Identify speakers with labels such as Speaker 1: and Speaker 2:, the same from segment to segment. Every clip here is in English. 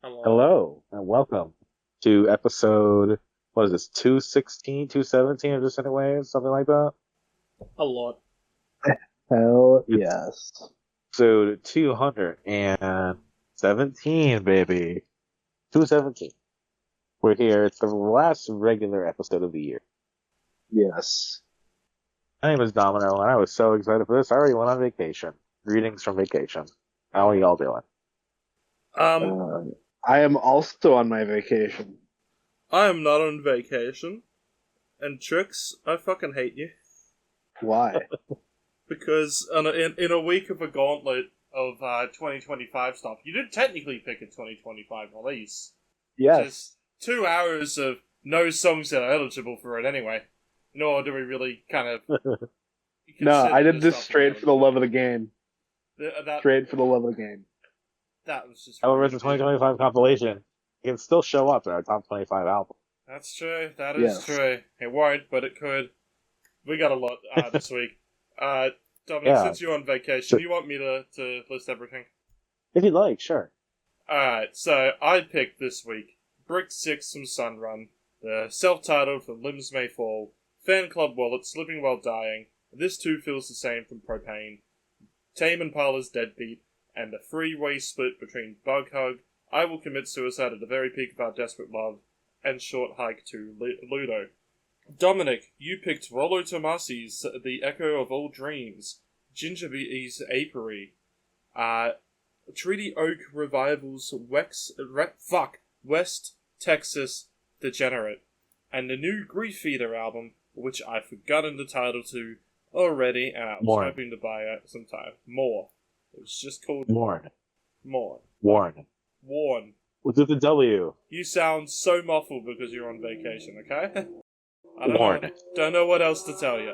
Speaker 1: Hello.
Speaker 2: Hello and welcome to episode, what is this, 216, 217 of Dissonant Waves, something like that?
Speaker 1: A lot.
Speaker 3: Hell
Speaker 2: It's
Speaker 3: yes.
Speaker 2: episode 217, baby. 217. We're here. It's the last regular episode of the year.
Speaker 3: Yes.
Speaker 2: My name is Domino, and I was so excited for this. I already went on vacation. Greetings from vacation. How are y'all doing?
Speaker 1: Um,
Speaker 3: I am also on my vacation.
Speaker 1: I am not on vacation. And Trix, I fucking hate you.
Speaker 3: Why?
Speaker 1: Because in a week of a gauntlet of 2025 stuff, you did technically pick a 2025 release.
Speaker 3: Yes.
Speaker 1: Just 2 hours of no songs that are eligible for it anyway. Nor do we really kind of...
Speaker 3: No, I did this
Speaker 1: stuff
Speaker 3: straight for the love of the game.
Speaker 1: That
Speaker 3: Straight for the love of the game.
Speaker 1: was just...
Speaker 2: However, it's a 2025 compilation. It can still show up in our top 25 album.
Speaker 1: That's true. That is
Speaker 3: Yes.
Speaker 1: true. It won't, but it could. We got a lot this week. Dominic,
Speaker 2: Yeah.
Speaker 1: since you're on vacation, you want me to list everything?
Speaker 2: If you'd like, sure.
Speaker 1: Alright, so I picked this week Brick 6 from Sunrun, the self-titled from Limbs May Fall, fanclubwallet Slipping While Dying, This Too Feels the Same from Propaine, Tame Impala's Deadbeat, and the three-way split between bughug, I Will Commit Suicide at the Very Peak of Our Desperate Love, and Short Hike to Ludo. Dominic, you picked Rolo Tomassi's The Echo of All Dreams, GingerBee's Apiary, Treaty Oak Revival's West Texas Degenerate, and the new Griefeater album, which I've forgotten the title to already, and I was
Speaker 2: Mourn.
Speaker 1: hoping to buy it sometime. More. It was just called
Speaker 2: Warn.
Speaker 1: More.
Speaker 2: Warn.
Speaker 1: Warn.
Speaker 2: With the W.
Speaker 1: You sound so muffled because you're on vacation, okay? I
Speaker 2: Warn.
Speaker 1: don't know what else to tell you.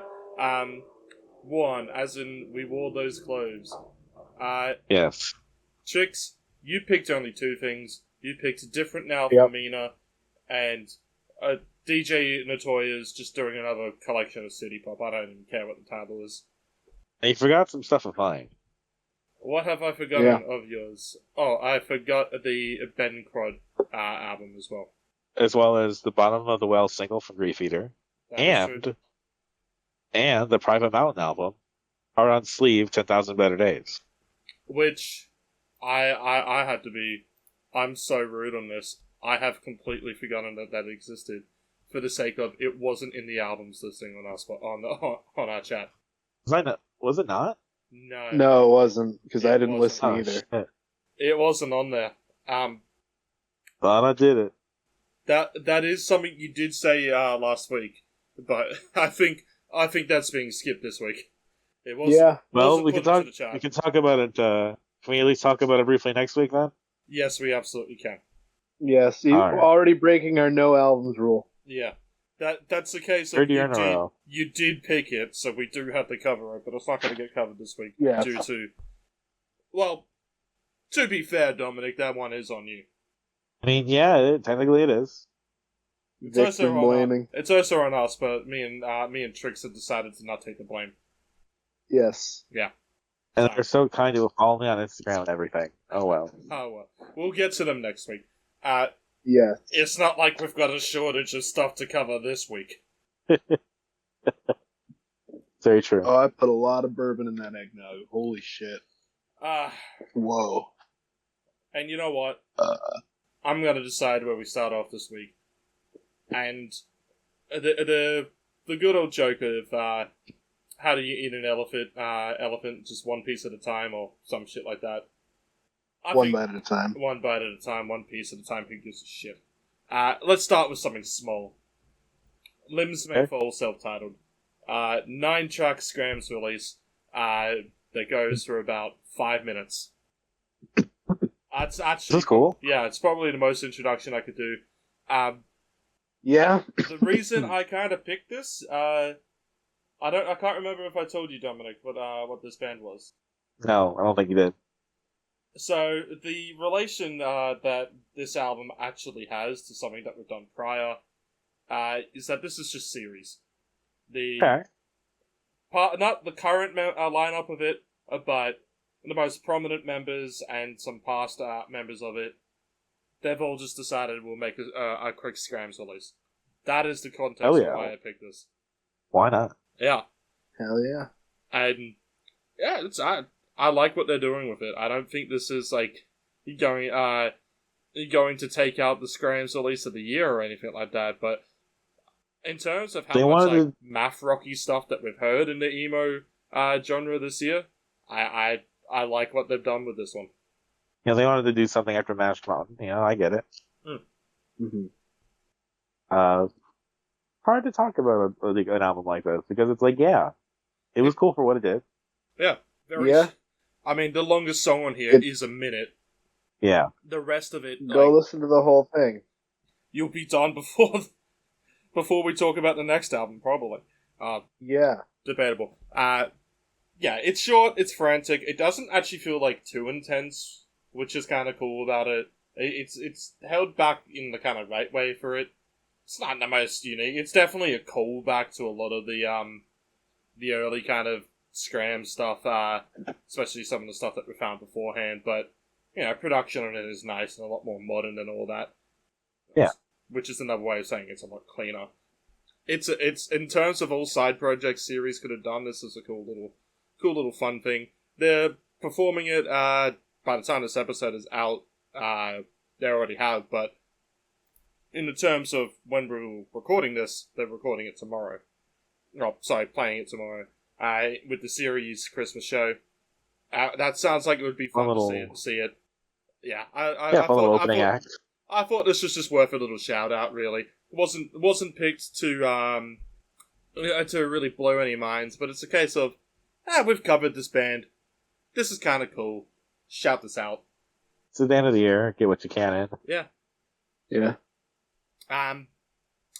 Speaker 1: Warn, as in we wore those clothes.
Speaker 2: Yes.
Speaker 1: Chicks, you picked only two things. You picked Different Now
Speaker 3: Yep.
Speaker 1: from Meena, and DJ Notoya's just doing another collection of city pop. I don't even care what the title is.
Speaker 2: And you forgot some stuff of mine.
Speaker 1: What have I forgotten
Speaker 3: Yeah.
Speaker 1: of yours? Oh, I forgot the Ben Crod album as well.
Speaker 2: As well as the Bottom of the Well single from Griefeater.
Speaker 1: That is true.
Speaker 2: And the Private Mountain album. Hard on Sleeve, 10,000 Better Days.
Speaker 1: Which, I had to be... I'm so rude on this. I have completely forgotten that existed. For the sake of, it wasn't in the albums listing on our chat.
Speaker 2: Was it not?
Speaker 1: No.
Speaker 3: No, it wasn't, because I
Speaker 1: It
Speaker 3: didn't
Speaker 1: wasn't.
Speaker 3: listen either.
Speaker 2: Shit.
Speaker 1: It wasn't on there.
Speaker 2: Thought I did it.
Speaker 1: That is something you did say last week, but I think that's being skipped this week. It was.
Speaker 3: Yeah.
Speaker 2: Well,
Speaker 1: wasn't
Speaker 2: we
Speaker 1: put
Speaker 2: can
Speaker 1: into
Speaker 2: talk.
Speaker 1: the chat.
Speaker 2: We can talk about it. Can we at least talk about it briefly next week then?
Speaker 1: Yes, we absolutely can.
Speaker 3: Yes, you
Speaker 2: Alright.
Speaker 3: already breaking our no albums rule.
Speaker 1: Yeah, that's the case.
Speaker 2: Third year in a row.
Speaker 1: You did pick it, so we do have to cover it, but it's not going to get covered this week
Speaker 3: Yeah.
Speaker 1: due to. Well, to be fair, Dominic, that one is on you.
Speaker 2: I mean, yeah, technically it is.
Speaker 1: It's also
Speaker 3: Victim
Speaker 1: on
Speaker 3: blaming.
Speaker 1: It's also on us, but me and Trix have decided to not take the blame.
Speaker 3: Yes.
Speaker 2: And they're so kind to follow me on Instagram and everything. Oh well.
Speaker 1: Oh well, we'll get to them next week.
Speaker 3: Yes.
Speaker 1: It's not like we've got a shortage of stuff to cover this week.
Speaker 2: Very true.
Speaker 3: Oh, I put a lot of bourbon in that eggnog. Holy shit. Whoa.
Speaker 1: And you know what? I'm gonna decide where we start off this week. And the good old joke of how do you eat an elephant just one piece at a time or some shit like that.
Speaker 3: One bite at a time.
Speaker 1: One bite at a time, one piece at a time, who gives a shit? Let's start with something small. Limbs May
Speaker 2: Okay.
Speaker 1: Fall, self-titled. 9-track Scrams release that goes for about 5 minutes. That's actually
Speaker 2: This is cool.
Speaker 1: Yeah, it's probably the most introduction I could do.
Speaker 3: Yeah.
Speaker 1: The reason I kind of picked this, I can't remember if I told you, Dominic, what this band was.
Speaker 2: No, I don't think you did.
Speaker 1: So the relation that this album actually has to something that we've done prior is that this is just series. The
Speaker 2: Okay.
Speaker 1: not the current lineup of it, but the most prominent members and some past members of it they've all just decided we'll make a quick Scrams release. That is the context
Speaker 2: Hell
Speaker 1: of
Speaker 2: yeah.
Speaker 1: why I picked this.
Speaker 2: Why not?
Speaker 1: Yeah.
Speaker 3: Hell yeah.
Speaker 1: And yeah, I like what they're doing with it. I don't think this is like going to take out the Scrams release of the year or anything like that, but in terms of how
Speaker 2: They
Speaker 1: much
Speaker 2: wanted
Speaker 1: like math rocky stuff that we've heard in the emo genre this year, I like what they've done with this one.
Speaker 2: They wanted to do something after Mashed Mountain. I get it.
Speaker 3: Mm-hmm.
Speaker 2: Hard to talk about an album like this because it's like, yeah, it was cool for what it did.
Speaker 1: Yeah, very.
Speaker 3: Yeah.
Speaker 1: I mean, the longest song on here is a minute.
Speaker 2: Yeah.
Speaker 1: The rest of it,
Speaker 3: Go listen to the whole thing.
Speaker 1: You'll be done before we talk about the next album, probably.
Speaker 3: Yeah.
Speaker 1: Debatable. Yeah, it's short, it's frantic. It doesn't actually feel like too intense, which is kind of cool about it. It's held back in the kind of right way for it. It's not the most unique. It's definitely a callback to a lot of the early kind of Scram stuff, especially some of the stuff that we found beforehand. But production on it is nice and a lot more modern and all that.
Speaker 2: Yeah,
Speaker 1: which is another way of saying it's a lot cleaner. It's in terms of all side projects series could have done. This is a cool little fun thing. They're performing it. By the time this episode is out, they already have. But in the terms of when we're recording this, they're recording it tomorrow. Oh, sorry, playing it tomorrow. With the series Christmas show. That sounds like it would be fun to see it. Yeah, I thought this was just worth a little shout out. Really, it wasn't picked to really blow any minds, but it's a case of we've covered this band. This is kind of cool. Shout this out.
Speaker 2: It's the end of the year. Get what you can in.
Speaker 1: Yeah.
Speaker 3: Yeah.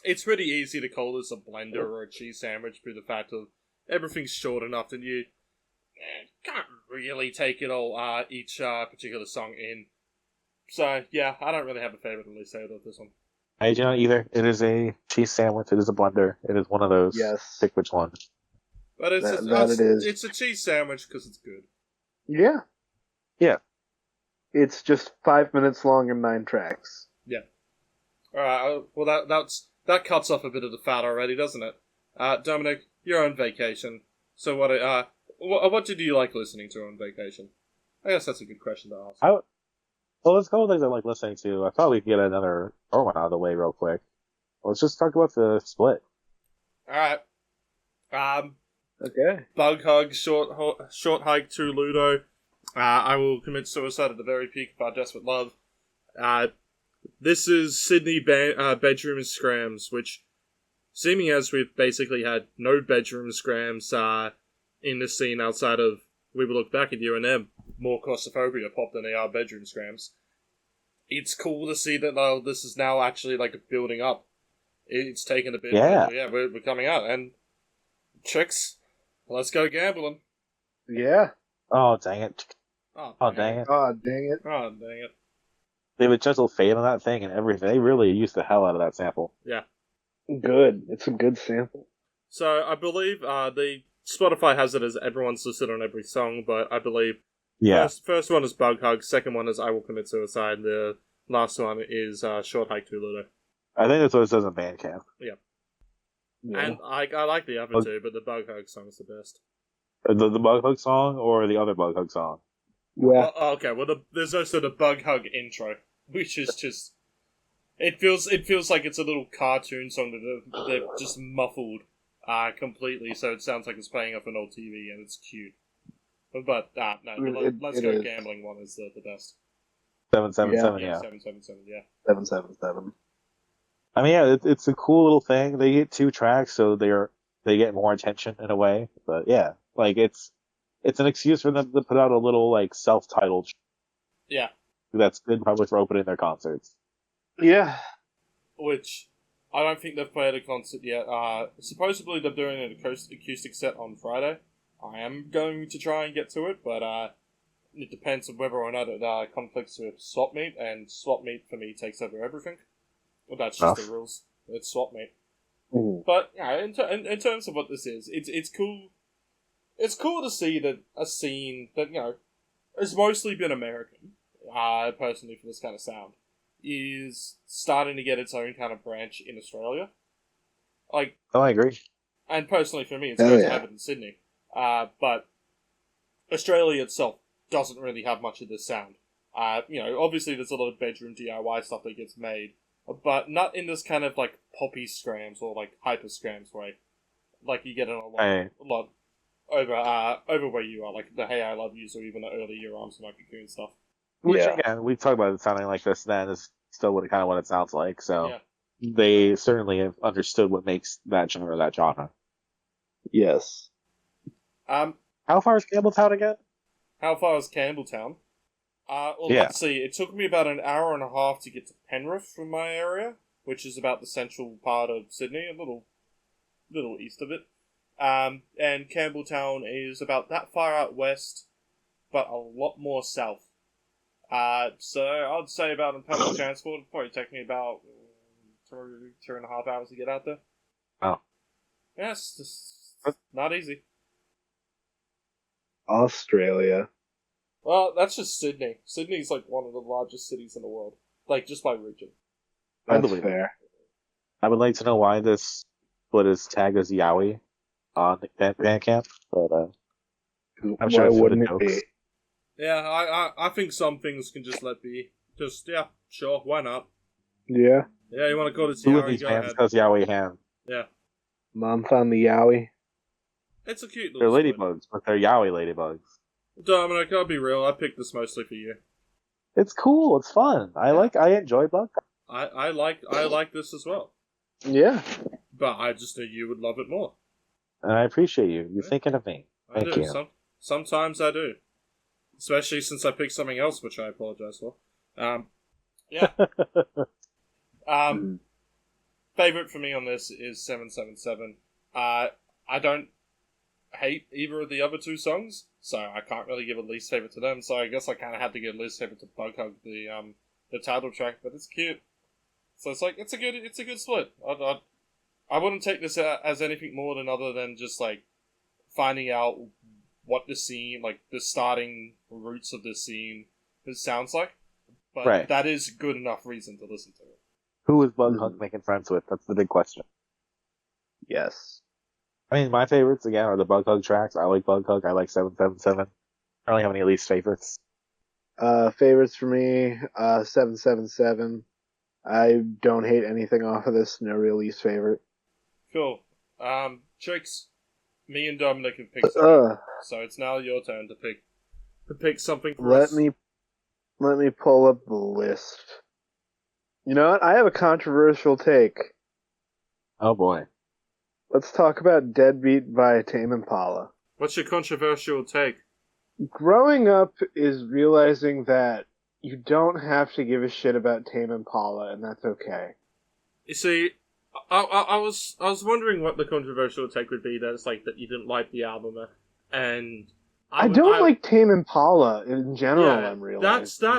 Speaker 1: It's pretty easy to call this a blender or a cheese sandwich through the fact of everything's short enough that you can't really take it all, each particular song in. So, yeah, I don't really have a favorite release out of this one.
Speaker 2: I do not either. It is a cheese sandwich. It is a blender. It is one of those.
Speaker 3: Yes.
Speaker 2: Pick which one.
Speaker 1: But it is. It's a cheese sandwich because it's good.
Speaker 3: Yeah.
Speaker 2: Yeah.
Speaker 3: It's just 5 minutes long and 9 tracks.
Speaker 1: Yeah. Alright, well that cuts off a bit of the fat already, doesn't it? Dominic, you're on vacation. So what did you like listening to on vacation? I guess that's a good question to ask.
Speaker 2: Well, let's go with things I like listening to. I thought we could get another one out of the way real quick. Let's just talk about the split.
Speaker 1: Alright.
Speaker 3: Okay.
Speaker 1: Bughug, short hike to Ludo. I will commit suicide at the very peak of our desperate love. This is Sydney bedroom scrams, which, seeming as we've basically had no bedroom scrams in this scene outside of We Will Look Back at You, and they're more claustrophobia pop than they are bedroom scrams. It's cool to see that this is now actually like building up. It's taken a bit.
Speaker 2: Yeah.
Speaker 1: We're coming out. And chicks, let's go gambling.
Speaker 3: Yeah.
Speaker 2: Oh, dang it.
Speaker 1: Oh, dang it.
Speaker 3: Oh, dang it.
Speaker 1: Oh, dang it.
Speaker 2: They have a gentle fade on that thing and everything. They really used the hell out of that sample.
Speaker 1: Yeah.
Speaker 3: Good. It's a good sample.
Speaker 1: So, I believe the Spotify has it as everyone's listed on every song, but I believe first one is Bughug, second one is I Will Commit Suicide, and the last one is Short Hike to Ludo.
Speaker 2: I think that's what it says on Bandcamp.
Speaker 1: Yeah.
Speaker 3: Yeah.
Speaker 1: And I like the other two, but the Bughug song is the best.
Speaker 2: The Bughug song or the other Bughug song?
Speaker 3: Yeah.
Speaker 1: Well, okay, well, there's also the Bughug intro, which is just... It feels like it's a little cartoon song that they've just muffled completely, so it sounds like it's playing off an old TV, and it's cute. But, no, Let's Go
Speaker 3: is.
Speaker 1: Gambling one is the best.
Speaker 2: 777, yeah.
Speaker 1: 777, yeah.
Speaker 3: 777.
Speaker 2: I mean, yeah, it's a cool little thing. They get 2 tracks, so they get more attention in a way. But yeah, like it's an excuse for them to put out a little like self-titled.
Speaker 1: Yeah.
Speaker 2: That's good probably for opening their concerts.
Speaker 3: Yeah.
Speaker 1: Which I don't think they've played a concert yet. Supposedly they're doing an acoustic set on Friday. I am going to try and get to it, but it depends on whether or not it conflicts with swap meet, and swap meet for me takes over everything. Well, that's just the rules. It's swap meet.
Speaker 3: Mm-hmm.
Speaker 1: But yeah, in terms of what this is, it's cool. It's cool to see that a scene that has mostly been American, personally, for this kind of sound. is starting to get its own kind of branch in Australia. Like,
Speaker 2: I agree.
Speaker 1: and personally for me, it's great to have it in Sydney. But Australia itself doesn't really have much of this sound. Obviously there's a lot of bedroom DIY stuff that gets made, but not in this kind of like poppy scrams or like hyper scrams way, like you get in a lot over where you are, like the Hey I Love Yous or even the early Your Arms and My Cocoon stuff.
Speaker 2: Which again, we talked about it sounding like this. Then is still what it sounds like. So they certainly have understood what makes that genre that genre.
Speaker 3: Yes.
Speaker 2: How far is Campbelltown again?
Speaker 1: How far is Campbelltown? Let's see. It took me about an hour and a half to get to Penrith from my area, which is about the central part of Sydney, a little east of it. And Campbelltown is about that far out west, but a lot more south. So I'd say about in public transport, it'd probably take me about 2.5 hours to get out there.
Speaker 2: Oh.
Speaker 1: Yeah, it's just not easy.
Speaker 3: Australia.
Speaker 1: Well, that's just Sydney. Sydney's like one of the largest cities in the world, like just by region.
Speaker 3: That's fair.
Speaker 2: I would like to know why this split is tagged as Yowie on Bandcamp, but I'm sure it's wouldn't it be?
Speaker 1: Yeah, I think some things can just let be. Just sure, why not?
Speaker 3: Yeah.
Speaker 1: Yeah, you want to call it
Speaker 2: Yowie? Go ahead. Because Yowie hand.
Speaker 1: Yeah.
Speaker 3: Mom found the Yowie.
Speaker 1: It's a cute little.
Speaker 2: They're ladybugs, but they're Yowie ladybugs.
Speaker 1: Dominic, I'll be real. I picked this mostly for you.
Speaker 2: It's cool. It's fun. I enjoy bug.
Speaker 1: I like this as well.
Speaker 3: Yeah.
Speaker 1: But I just knew you would love it more.
Speaker 2: And I appreciate you. You're thinking of me. Thank you.
Speaker 1: Sometimes I do. Especially since I picked something else, which I apologize for. Yeah. Favorite for me on this is 777. I don't hate either of the other two songs, so I can't really give a least favorite to them. So I guess I kind of had to give a least favorite to Bughug, the title track, but it's cute. So it's like it's a good split. I wouldn't take this as anything more other than just like finding out what the scene, like the starting roots of the scene, sounds like. But that is good enough reason to listen to it. Who is
Speaker 2: Bughug making friends with? That's the big question.
Speaker 3: Yes.
Speaker 2: I mean, my favorites, again, are the Bughug tracks. I like Bughug. I like 777. I don't really have any least favorites.
Speaker 3: Favorites for me, 777. I don't hate anything off of this. No real least favorite.
Speaker 1: Cool. Tricks, me and Dominic have picked something. So it's now your turn to pick something for us.
Speaker 3: Let me pull up the list. You know what? I have a controversial take.
Speaker 2: Oh boy.
Speaker 3: Let's talk about Deadbeat by Tame Impala.
Speaker 1: What's your controversial take?
Speaker 3: Growing up is realizing that you don't have to give a shit about Tame Impala, and that's okay.
Speaker 1: You see, I was wondering what the controversial take would be. That it's like that you didn't like the album, and
Speaker 3: I don't like Tame Impala in general. Yeah, I'm realizing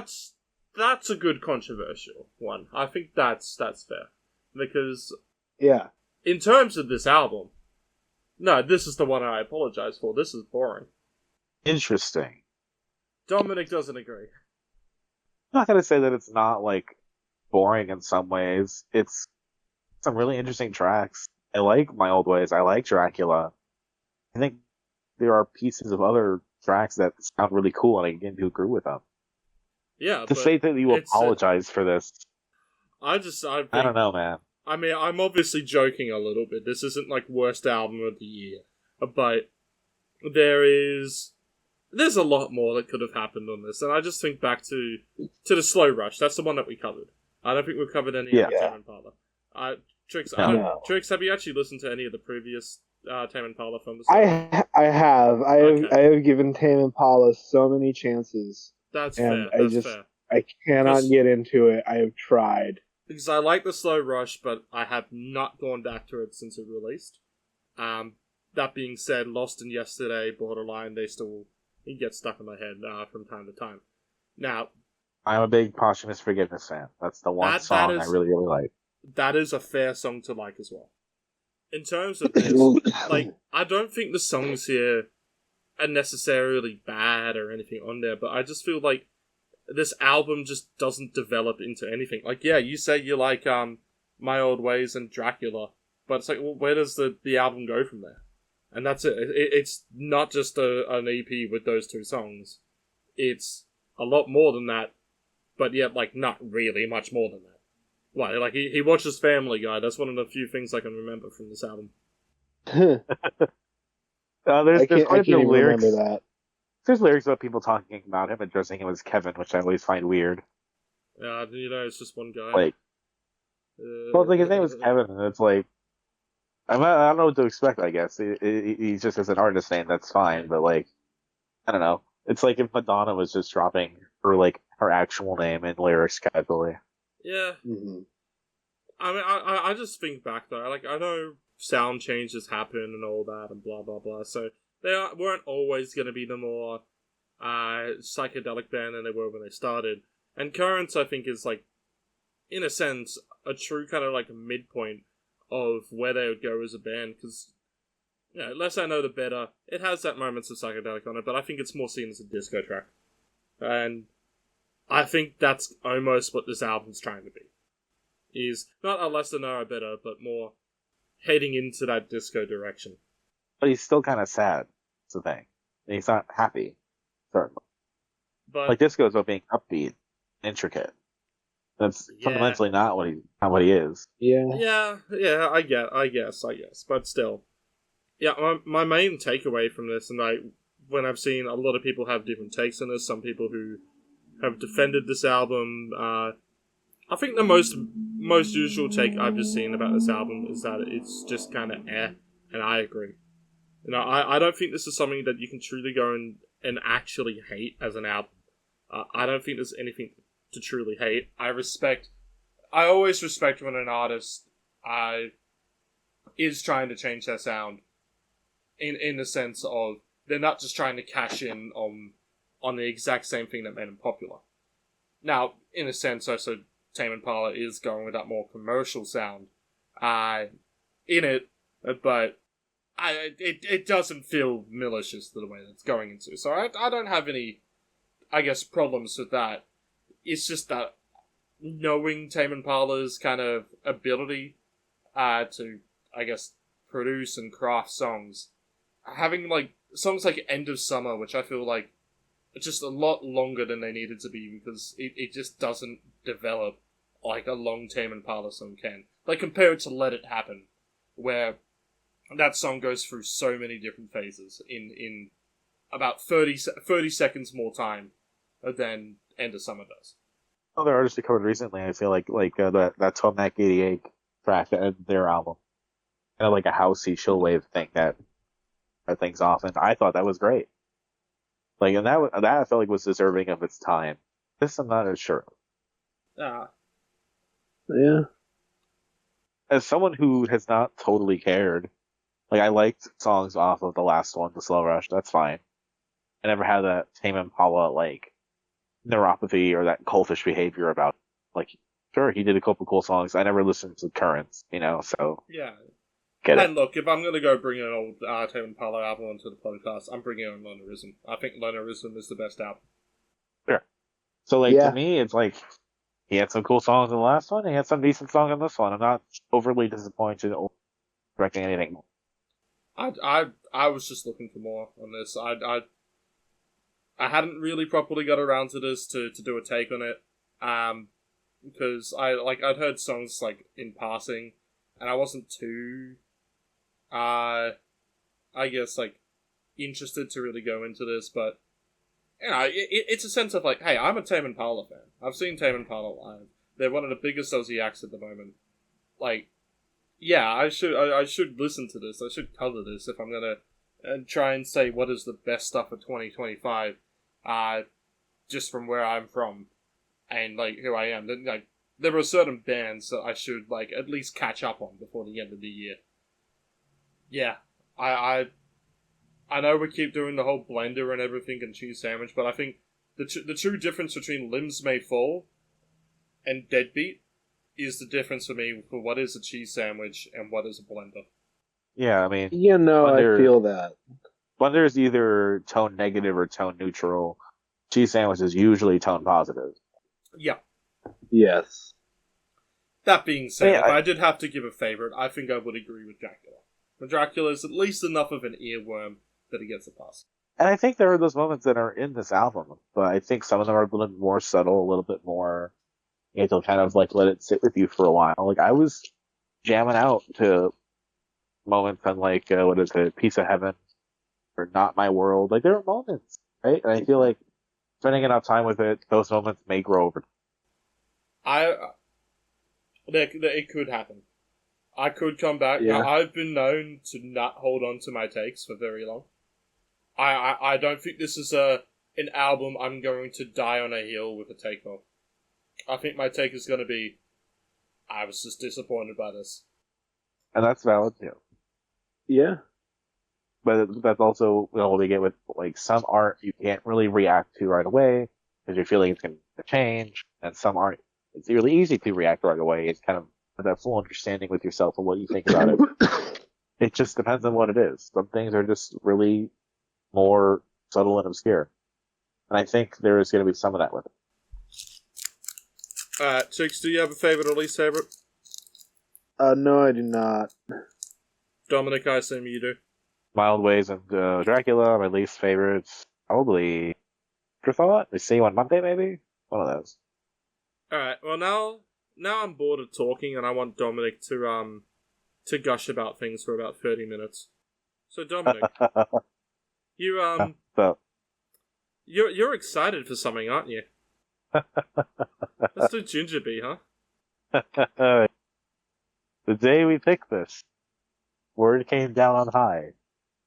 Speaker 1: that's a good controversial one. I think that's fair because in terms of this album, no, this is the one I apologize for. This is boring.
Speaker 2: Interesting.
Speaker 1: Dominic doesn't agree.
Speaker 2: I'm not gonna say that it's not like boring in some ways. It's some really interesting tracks. I like My Old Ways. I like Dracula. I think there are pieces of other tracks that sound really cool, and I begin to agree with them.
Speaker 1: Yeah,
Speaker 2: to say that you apologize for this,
Speaker 1: I
Speaker 2: don't know, man.
Speaker 1: I mean, I'm obviously joking a little bit. This isn't like worst album of the year, but there's a lot more that could have happened on this, and I just think back to the Slow Rush. That's the one that we covered. I don't think we've covered any of Tame Impala. Tricks, Tricks, have you actually listened to any of the previous Tame Impala from the song?
Speaker 3: I have. I have given Tame Impala so many chances.
Speaker 1: That's fair. That's fair.
Speaker 3: I cannot get into it. I have tried.
Speaker 1: Because I like the Slow Rush, but I have not gone back to it since it released. That being said, Lost in Yesterday, Borderline, they still get stuck in my head from time to time. Now,
Speaker 2: I'm a big Posthumous Forgiveness fan. That's the one song I really, really like.
Speaker 1: That is a fair song to like as well. In terms of this, I don't think the songs here are necessarily bad or anything on there, but I just feel like this album just doesn't develop into anything. Like, yeah, you say you like My Old Ways and Dracula, but it's like, well, where does the album go from there? And that's it. It's not just an EP with those two songs. It's a lot more than that, but yet, like, not really much more than that. Like he watches Family Guy. That's one of the few things I can remember from this album.
Speaker 2: There's
Speaker 3: I
Speaker 2: quite a
Speaker 3: can't
Speaker 2: few
Speaker 3: even
Speaker 2: lyrics.
Speaker 3: remember that.
Speaker 2: There's lyrics about people talking about him, addressing him as Kevin, which I always find weird.
Speaker 1: It's just one guy.
Speaker 2: Like, well, it's like his name is Kevin, and it's like, I don't know what to expect. I guess he just has an artist name. That's fine, but like, I don't know. It's like if Madonna was just dropping her actual name in lyrics casually.
Speaker 1: Yeah.
Speaker 3: Mm-hmm.
Speaker 1: I mean, I just think back though. Like, I know sound changes happen and all that and blah blah blah. So they weren't always going to be the more psychedelic band than they were when they started. And Currents, I think, is like, in a sense, a true kind of like midpoint of where they would go as a band. Because, less I know, the better. It has that moments of psychedelic on it, but I think it's more seen as a disco track. And I think that's almost what this album's trying to be. Is not a less I know, a better, but more heading into that disco direction.
Speaker 2: But he's still kind of sad. That's the thing. He's not happy. Certainly.
Speaker 1: But
Speaker 2: like disco is about being upbeat, intricate. That's fundamentally not what he is.
Speaker 3: Yeah.
Speaker 1: Yeah. I guess. But still, my main takeaway from this, and when I've seen a lot of people have different takes on this, some people who have defended this album, I think the most usual take I've just seen about this album is that it's just kind of and I agree. I don't think this is something that you can truly go and actually hate as an album. I don't think there's anything to truly hate. I always respect when an artist is trying to change their sound in the sense of they're not just trying to cash in on the exact same thing that made them popular. Now, in a sense, also Tame Impala is going with that more commercial sound in it, but it doesn't feel malicious the way that's going into. So I don't have any, I guess, problems with that. It's just that knowing Tame Impala's kind of ability to, I guess, produce and craft songs, having like songs like End of Summer, which I feel like it's just a lot longer than they needed to be because it just doesn't develop like a long Tame Impala song can. Like compared to Let It Happen, where that song goes through so many different phases in about 30 seconds more time than End of Summer does.
Speaker 2: Other artists we covered recently, I feel like that Tomac 88 track that ended their album, kind of like a housey chill wave thing that things off, and I thought that was great. Like, and that I felt like was deserving of its time. This I'm not as sure.
Speaker 3: Yeah.
Speaker 2: As someone who has not totally cared, like I liked songs off of the last one, the Slow Rush. That's fine. I never had that Tame Impala like neuropathy or that cultish behavior about. Like, sure, he did a couple cool songs. I never listened to Currents, so
Speaker 1: yeah.
Speaker 2: Get it.
Speaker 1: And look, if I'm going to go bring an old Tame Impala album onto the podcast, I'm bringing in Lonerism. I think Lonerism is the best album.
Speaker 2: Sure. So, to me, it's like, he had some cool songs in the last one, he had some decent songs in this one. I'm not overly disappointed or expecting anything more.
Speaker 1: I was just looking for more on this. I hadn't really properly got around to this to do a take on it. Because I'd heard songs, like, in passing, and I wasn't too I guess, like, interested to really go into this, but, it's a sense of, like, hey, I'm a Tame Impala fan. I've seen Tame Impala live. They're one of the biggest Aussie acts at the moment. Like, yeah, I should listen to this. I should cover this if I'm gonna try and say what is the best stuff of 2025, just from where I'm from, and, like, who I am. Then, like, there are certain bands that I should, like, at least catch up on before the end of the year. Yeah, I know we keep doing the whole blender and everything and cheese sandwich, but I think the true difference between Limbs May Fall and Deadbeat is the difference for me for what is a cheese sandwich and what is a blender.
Speaker 2: Yeah, I mean...
Speaker 3: Blender, I feel that.
Speaker 2: Blender is either tone negative or tone neutral. cheese sandwich is usually tone positive.
Speaker 1: Yeah.
Speaker 3: Yes.
Speaker 1: That being said,
Speaker 2: Yeah,
Speaker 1: if I did have to give a favourite, I think I would agree with Dracula. But Dracula is at least enough of an earworm that it gets a pass.
Speaker 2: And I think there are those moments that are in this album, but I think some of them are a little bit more subtle, a little bit more, you have to kind of like let it sit with you for a while. Like I was jamming out to moments on like, what is it, Piece of Heaven or Not My World. Like there are moments, right? And I feel like spending enough time with it, those moments may grow over.
Speaker 1: It could happen. I could come back.
Speaker 3: Yeah.
Speaker 1: Now, I've been known to not hold on to my takes for very long. I don't think this is an album I'm going to die on a hill with a take on. I think my take is going to be, I was just disappointed by this.
Speaker 2: And that's valid too.
Speaker 3: Yeah.
Speaker 2: But that's also what we get with like some art you can't really react to right away because you're feeling it's going to change, and some art it's really easy to react right away. It's kind of that full understanding with yourself and what you think about it. It just depends on what it is. Some things are just really more subtle and obscure, and I think there is going to be some of that with it.
Speaker 1: Chicks, do you have a favourite or least favourite?
Speaker 3: No, I do not.
Speaker 1: Dominic, I assume you do.
Speaker 2: Mild Ways and Dracula, my least favorites. Probably Afterthought. We see you on Monday, maybe? One of those.
Speaker 1: Alright, well now I'm bored of talking and I want Dominic to gush about things for about 30 minutes. So Dominic, you
Speaker 2: So,
Speaker 1: you're excited for something, aren't you? Let's do GingerBee, huh?
Speaker 2: the day we picked this, word came down on high.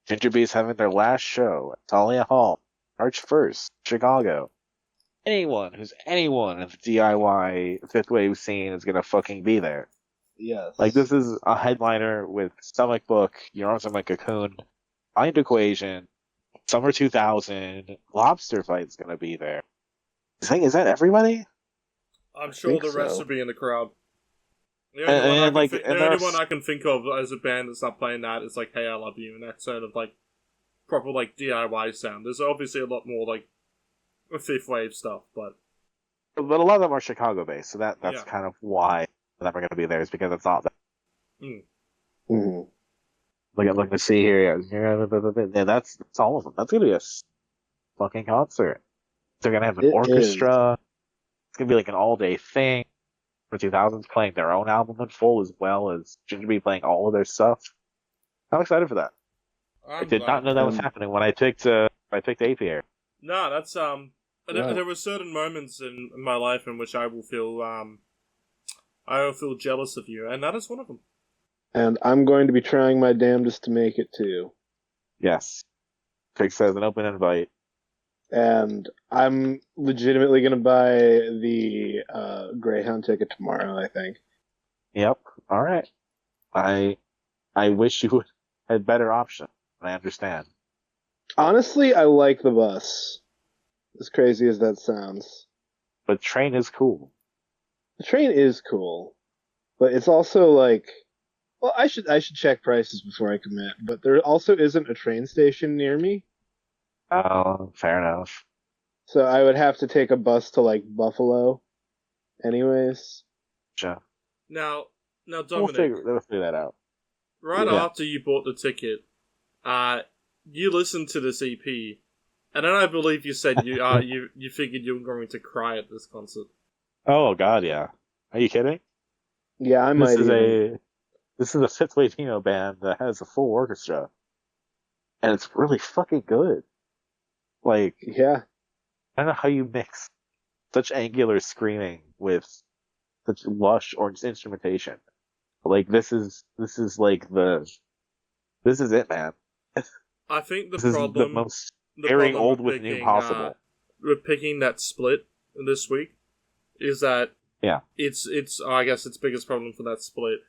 Speaker 2: GingerBee's having their last show at Talia Hall, March 1st, Chicago. Anyone who's anyone in the DIY fifth wave scene is gonna fucking be there.
Speaker 3: Yes.
Speaker 2: Like, this is a headliner with Stomach Book, Your Arms Are My Cocoon, Mind Equation, Summer 2000, Lobster Fight's gonna be there. Is that everybody?
Speaker 1: I'm sure
Speaker 3: think
Speaker 1: the rest
Speaker 3: so.
Speaker 1: will be in the crowd. The
Speaker 2: And
Speaker 1: only one I can think of as a band that's not playing that is like Hey I Love You, and that's sort of like proper like DIY sound. There's obviously a lot more like fifth wave stuff, but
Speaker 2: a lot of them are Chicago based, so that's
Speaker 1: Yeah.
Speaker 2: kind of why they're going to be there, is because it's not that.
Speaker 3: Mm-hmm.
Speaker 2: Look to see here. Yeah, that's all of them. That's going to be a fucking concert. They're going to have an
Speaker 3: It
Speaker 2: orchestra. It's going to be like an all day thing. For 2000s playing their own album in full, as well as GingerBee playing all of their stuff. I'm excited for that. I did not know that was happening when I picked Apiary.
Speaker 1: No, that's
Speaker 3: Wow.
Speaker 1: There were certain moments in my life in which I will feel jealous of you, and that is one of them.
Speaker 3: And I'm going to be trying my damnedest to make it too.
Speaker 2: Yes. Pig says an open invite.
Speaker 3: And I'm legitimately going to buy the Greyhound ticket tomorrow, I think.
Speaker 2: Yep. All right. I wish you had better options. I understand.
Speaker 3: Honestly, I like the bus. As crazy as that sounds.
Speaker 2: But train is cool.
Speaker 3: The train is cool. But it's also like... Well, I should check prices before I commit. But there also isn't a train station near me.
Speaker 2: Oh, fair enough.
Speaker 3: So I would have to take a bus to, like, Buffalo. Anyways.
Speaker 2: Sure.
Speaker 1: Now,
Speaker 2: We'll
Speaker 1: Dominic,
Speaker 2: figure that out.
Speaker 1: right
Speaker 3: Yeah.
Speaker 1: after you bought the ticket, you listened to this EP, and then I believe you said you figured you were going to cry at this concert.
Speaker 2: Oh God, yeah. Are you kidding?
Speaker 3: Yeah, I might
Speaker 2: This is a fifth wave emo band that has a full orchestra, and it's really fucking good. Like,
Speaker 3: Yeah.
Speaker 2: I don't know how you mix such angular screaming with such lush or instrumentation. Like, this is it, man.
Speaker 1: I think the
Speaker 2: This is the
Speaker 1: problem,
Speaker 2: most
Speaker 1: the
Speaker 2: airing
Speaker 1: problem
Speaker 2: old
Speaker 1: with
Speaker 2: with new
Speaker 1: picking,
Speaker 2: possible.
Speaker 1: with picking that split this week is that
Speaker 2: Yeah.
Speaker 1: it's I guess its biggest problem for that split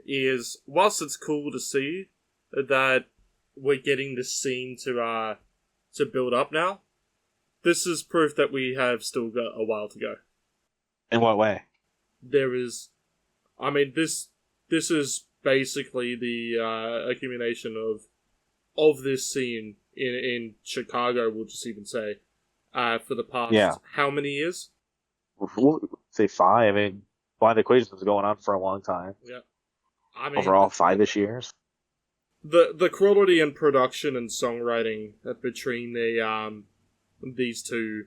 Speaker 1: is, whilst it's cool to see that we're getting this scene to build up now, this is proof that we have still got a while to go.
Speaker 2: In what way?
Speaker 1: There is, I mean, this is basically the accumulation of this scene in Chicago, we'll just even say, for the past
Speaker 2: Yeah.
Speaker 1: how many years?
Speaker 2: We'll say 5. I mean, Blind Equations was going on for a long time.
Speaker 1: Yeah. I mean,
Speaker 2: Overall, 5-ish years.
Speaker 1: the quality and production and songwriting between these two,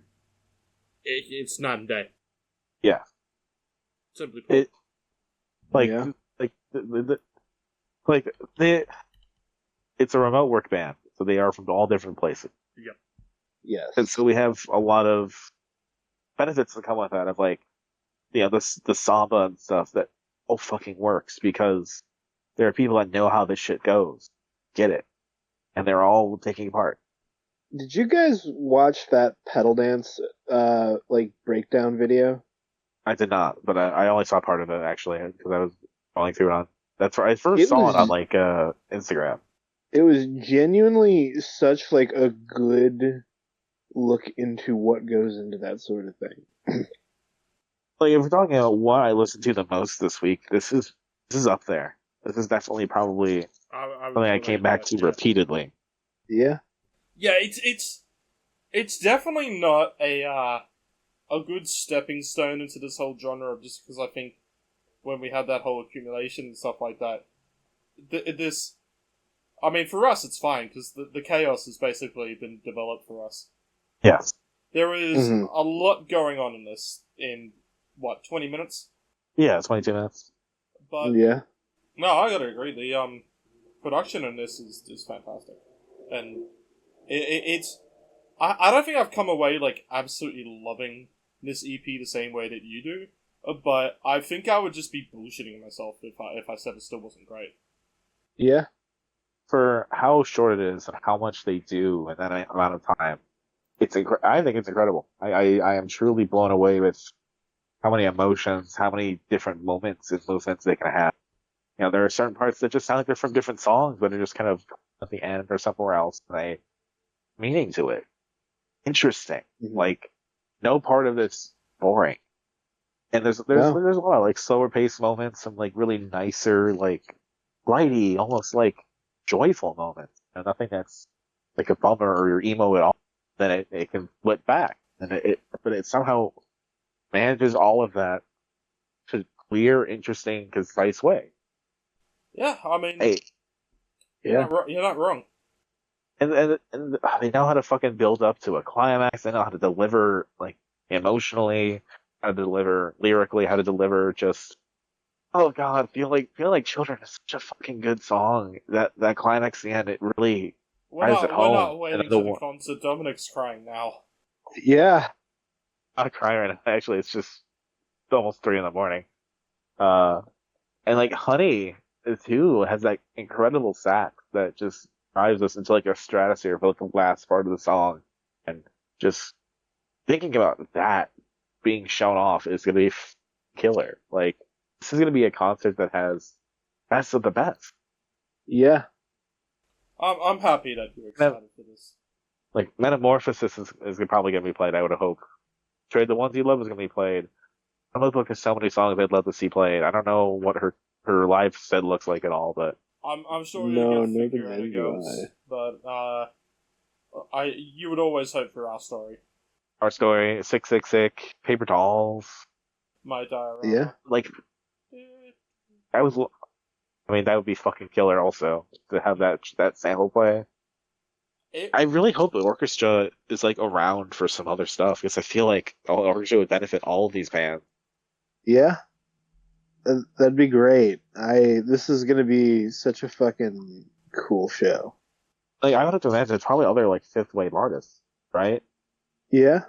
Speaker 1: it's night and day.
Speaker 2: Yeah.
Speaker 1: Simply put.
Speaker 3: Yeah.
Speaker 2: It's a remote work band, so they are from all different places.
Speaker 1: Yep.
Speaker 3: Yes.
Speaker 2: And so we have a lot of benefits that come with that, of like, the samba and stuff that all fucking works because there are people that know how this shit goes, get it, and they're all taking part.
Speaker 3: Did you guys watch that pedal dance, breakdown video?
Speaker 2: I did not, but I only saw part of it actually because I was scrolling through it on. That's where I first saw it on Instagram.
Speaker 3: It was genuinely such like a good look into what goes into that sort of thing.
Speaker 2: Like, if we're talking about what I listened to the most this week, this is up there. This is definitely probably something I came back to repeatedly.
Speaker 3: Yeah.
Speaker 1: Yeah, it's definitely not a good stepping stone into this whole genre, just because I think when we had that whole accumulation and stuff like that, I mean, for us it's fine, because the chaos has basically been developed for us.
Speaker 2: Yes.
Speaker 1: There is a lot going on in this in, 20 minutes?
Speaker 2: Yeah, 22 minutes.
Speaker 1: But
Speaker 3: yeah.
Speaker 1: No, I gotta agree, the production in this is fantastic. And it's... I don't think I've come away, absolutely loving this EP the same way that you do, but I think I would just be bullshitting myself if I said it still wasn't great.
Speaker 3: Yeah.
Speaker 2: For how short it is and how much they do in that amount of time, I think it's incredible. I am truly blown away with how many emotions, how many different moments and movements they can have. You know, there are certain parts that just sound like they're from different songs, but they're just kind of at the end or somewhere else, and they meaning to it. Interesting.
Speaker 3: Mm-hmm.
Speaker 2: Like, no part of this boring. And there's a lot of slower paced moments, some really nicer, glidey, almost joyful moments. And nothing that's a bummer or emo at all. Then it can flip back, and but it somehow manages all of that to clear, interesting, concise way.
Speaker 1: Yeah, I mean,
Speaker 2: hey,
Speaker 1: you're not wrong.
Speaker 2: And they know how to fucking build up to a climax. They know how to deliver emotionally, how to deliver lyrically, how to deliver just. Oh God, feel like children is such a fucking good song. That climax at the end, it really drives it home.
Speaker 1: We're not waiting for the concert. Dominic's crying now.
Speaker 3: Yeah.
Speaker 2: I'm not crying right now. Actually, it's almost 3 a.m. And Honey too has that incredible sax that just drives us into a stratosphere for the last part of the song, and just thinking about that being shown off is gonna be killer. This is gonna be a concert that has best of the best.
Speaker 3: Yeah.
Speaker 1: I'm happy that you're excited for this.
Speaker 2: Metamorphosis is probably gonna be played, I would hope. Trade the Ones You Love is gonna be played. I'm looking for so many songs I'd love to see played. I don't know what her live set looks like at all, but
Speaker 1: I'm sure you'll figure out how it goes. But you would always hope for Our Story.
Speaker 2: Our Story, Sick Sick Sick, Paper Dolls.
Speaker 1: My Diorama.
Speaker 3: Yeah.
Speaker 2: That would be fucking killer also, to have that sample play. I really hope the orchestra is around for some other stuff, because I feel like the orchestra would benefit all of these bands.
Speaker 3: Yeah. That'd be great. This is gonna be such a fucking cool show.
Speaker 2: I would have to imagine it's probably other fifth wave artists, right?
Speaker 3: Yeah.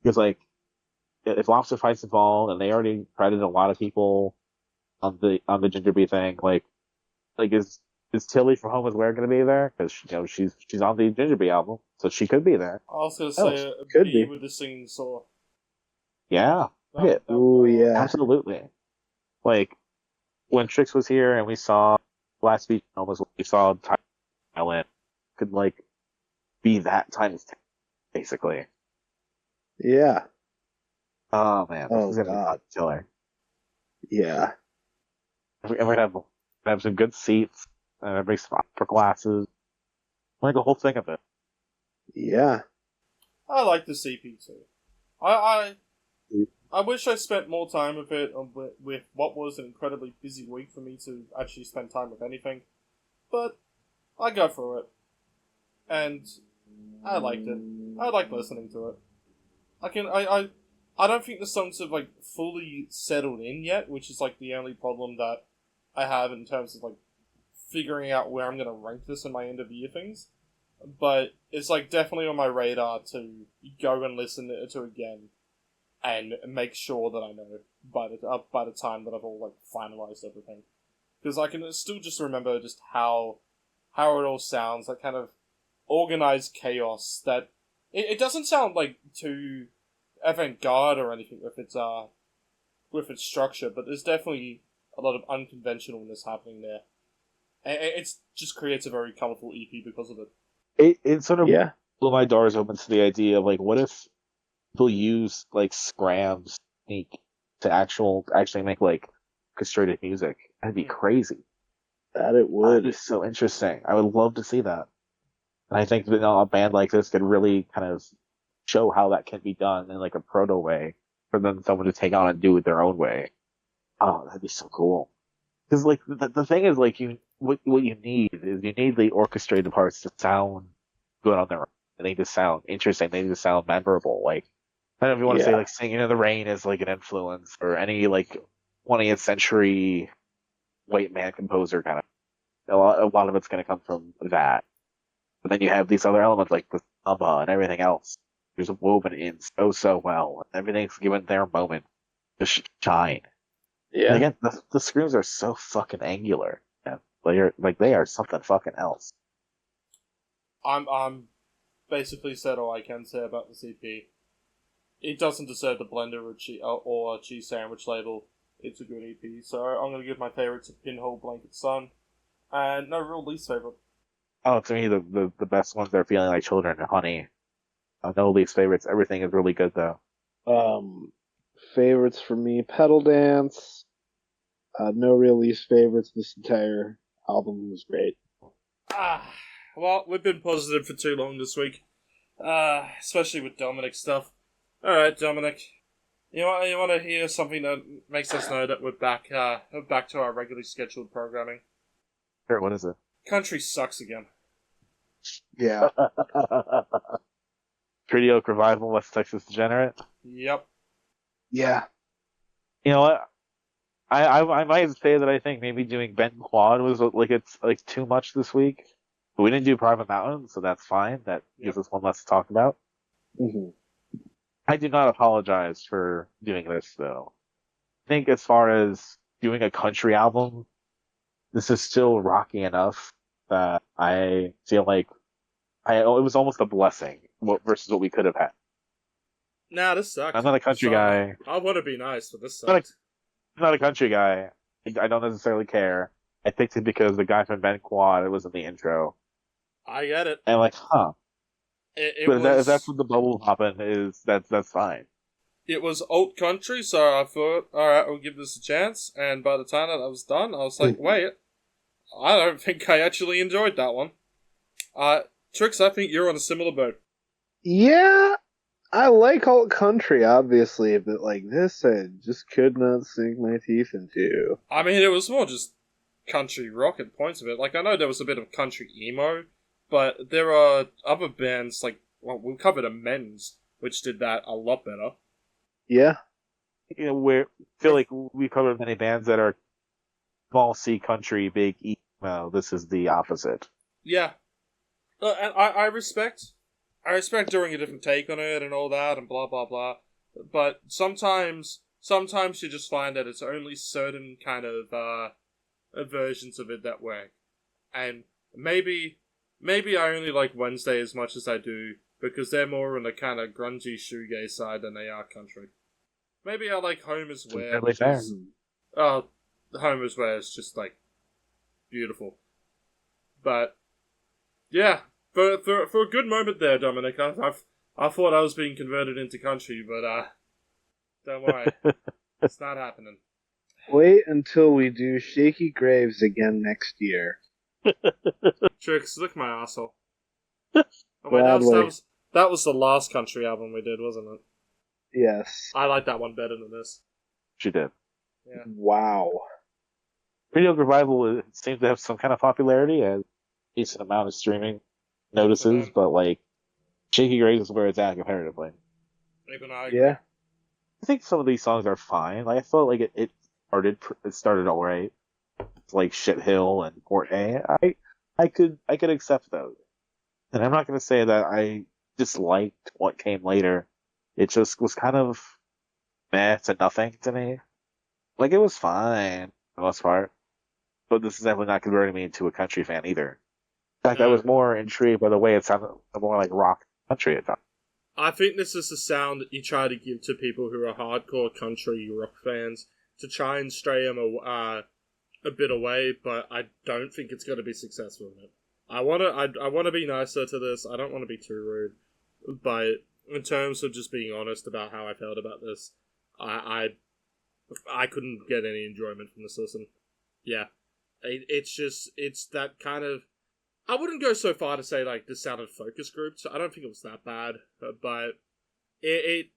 Speaker 2: Because if Lobster Fight's involved, and they already credited a lot of people on the GingerBee thing, is Tilly from Home Is Where going to be there? Because she's on the GingerBee album, so she could be there.
Speaker 1: I was going to say
Speaker 3: could
Speaker 1: be
Speaker 3: be
Speaker 1: with the singing saw.
Speaker 2: Yeah.
Speaker 3: Oh yeah.
Speaker 2: Absolutely. When Trix was here and we saw last week, we saw Thailand, could be that times 10, basically.
Speaker 3: Yeah.
Speaker 2: Oh man, this is gonna be killer.
Speaker 3: Yeah.
Speaker 2: And we're gonna have some good seats, and bring some opera glasses, the whole thing of it.
Speaker 3: Yeah.
Speaker 1: I like the CP too. I wish I spent more time with it with what was an incredibly busy week for me to actually spend time with anything, but I go for it, and I liked it. I like listening to it. I don't think the songs have like fully settled in yet, which is like the only problem that I have in terms of like figuring out where I'm gonna rank this in my end of year things. But it's like definitely on my radar to go and listen to again and make sure that I know by the time that I've all like finalized everything, because I can still just remember just how it all sounds, like kind of organized chaos that it doesn't sound like too avant-garde or anything with its structure, but there's definitely a lot of unconventionalness happening there. And it just creates a very colorful EP because of it.
Speaker 2: It sort of blew my doors open to the idea of like, what if people use like Scram's technique to actually make like orchestrated music? That'd be crazy.
Speaker 3: That it would.
Speaker 2: That'd be so interesting. I would love to see that. And I think that a band like this could really kind of show how that can be done in like a proto way for them someone to take on and do it their own way. Oh, that'd be so cool. Because like the thing is like what you need is you need the orchestrated parts to sound good on their own. They need to sound interesting. They need to sound memorable. Like I don't know if you want to say like Singing in the Rain is like an influence or any like 20th century white man composer kind of. A lot of it's going to come from that. But then you have these other elements like the samba and everything else. There's woven in so well. Everything's given their moment to shine.
Speaker 3: Yeah.
Speaker 2: And again, the screams are so fucking angular. Yeah. They are something fucking else.
Speaker 1: I'm basically said all I can say about the CP. It doesn't deserve the blender or cheese sandwich label. It's a good EP, so I'm going to give my favourite to Pinhole Blanket Sun, and no real least favourite.
Speaker 2: Oh, to me, the best ones are Feeling Like Children and Honey. No least favorites. Everything is really good, though.
Speaker 3: Favorites for me, Pedal Dance. No real least favorites. This entire album was great.
Speaker 1: Well, we've been positive for too long this week. Especially with Dominic stuff. Alright, Dominic. You want to hear something that makes us know that we're back to our regularly scheduled programming?
Speaker 2: Sure, what is it?
Speaker 1: Country sucks again.
Speaker 3: Yeah.
Speaker 2: Treaty Oak Revival, West Texas Degenerate?
Speaker 1: Yep.
Speaker 3: Yeah.
Speaker 2: You know what? I might say that I think maybe doing Ben Quad was like it's like too much this week. But we didn't do Private Mountain, so that's fine. That gives us one less to talk about.
Speaker 3: Mm-hmm.
Speaker 2: I do not apologize for doing this, though. I think as far as doing a country album, this is still rocky enough that I feel like it was almost a blessing versus what we could have had.
Speaker 1: Nah, this sucks.
Speaker 2: I'm not a country guy.
Speaker 1: I want to be nice, but this sucks.
Speaker 2: I'm not a country guy. I don't necessarily care. I picked it because the guy from Ben Quad was in the intro.
Speaker 1: I get it.
Speaker 2: And I'm like, huh.
Speaker 1: But
Speaker 2: if that's what the bubble hopping is, that's fine.
Speaker 1: It was alt country, so I thought, alright, I'll give this a chance. And by the time that I was done, I was like, wait, I don't think I actually enjoyed that one. Trix, I think you're on a similar boat.
Speaker 3: Yeah, I like alt country, obviously, but like this, I just could not sink my teeth into.
Speaker 1: I mean, it was more just country rock at points of it. Like, I know there was a bit of country emo, but there are other bands, like, well, we covered Amends, which did that a lot better.
Speaker 3: Yeah.
Speaker 2: You know, I feel like we covered many bands that are small C country, big emo. This is the opposite.
Speaker 1: Yeah. And I respect doing a different take on it and all that and blah, blah, blah. But sometimes you just find that it's only certain kind of, versions of it that work. And maybe I only like Wednesday as much as I do, because they're more on the kind of grungy shoegaze side than they are country. Maybe I like Homer's Wear, which is... Homer's Wear is just, like, beautiful. But, yeah, for a good moment there, Dominic, I thought I was being converted into country, but, don't worry. It's not happening.
Speaker 3: Wait until we do Shaky Graves again next year.
Speaker 1: Trix, lick my asshole. Oh, wait, that That was the last country album we did, wasn't it?
Speaker 3: Yes.
Speaker 1: I like that one better than this.
Speaker 2: She did.
Speaker 1: Yeah.
Speaker 3: Wow.
Speaker 2: Mediocre Revival seems to have some kind of popularity, a decent amount of streaming notices, but like Shaky Grace is where it's at comparatively.
Speaker 1: Even I agree.
Speaker 3: Yeah.
Speaker 2: I think some of these songs are fine. Like I felt like it started all right. It's like Shit Hill and Port A. I could accept those. And I'm not going to say that I disliked what came later. It just was kind of meh to nothing to me. Like it was fine for the most part, but this is definitely not converting me into a country fan either. In fact, I was more intrigued by the way it sounded more like rock country at times.
Speaker 1: I think this is the sound that you try to give to people who are hardcore country rock fans to try and stray them a bit away, but I don't think it's going to be successful in it. I want to be nicer to this. I don't want to be too rude, but in terms of just being honest about how I felt about this, I couldn't get any enjoyment from this listen. Yeah, it's that kind of. I wouldn't go so far to say like this sounded focus groups. I don't think it was that bad, but it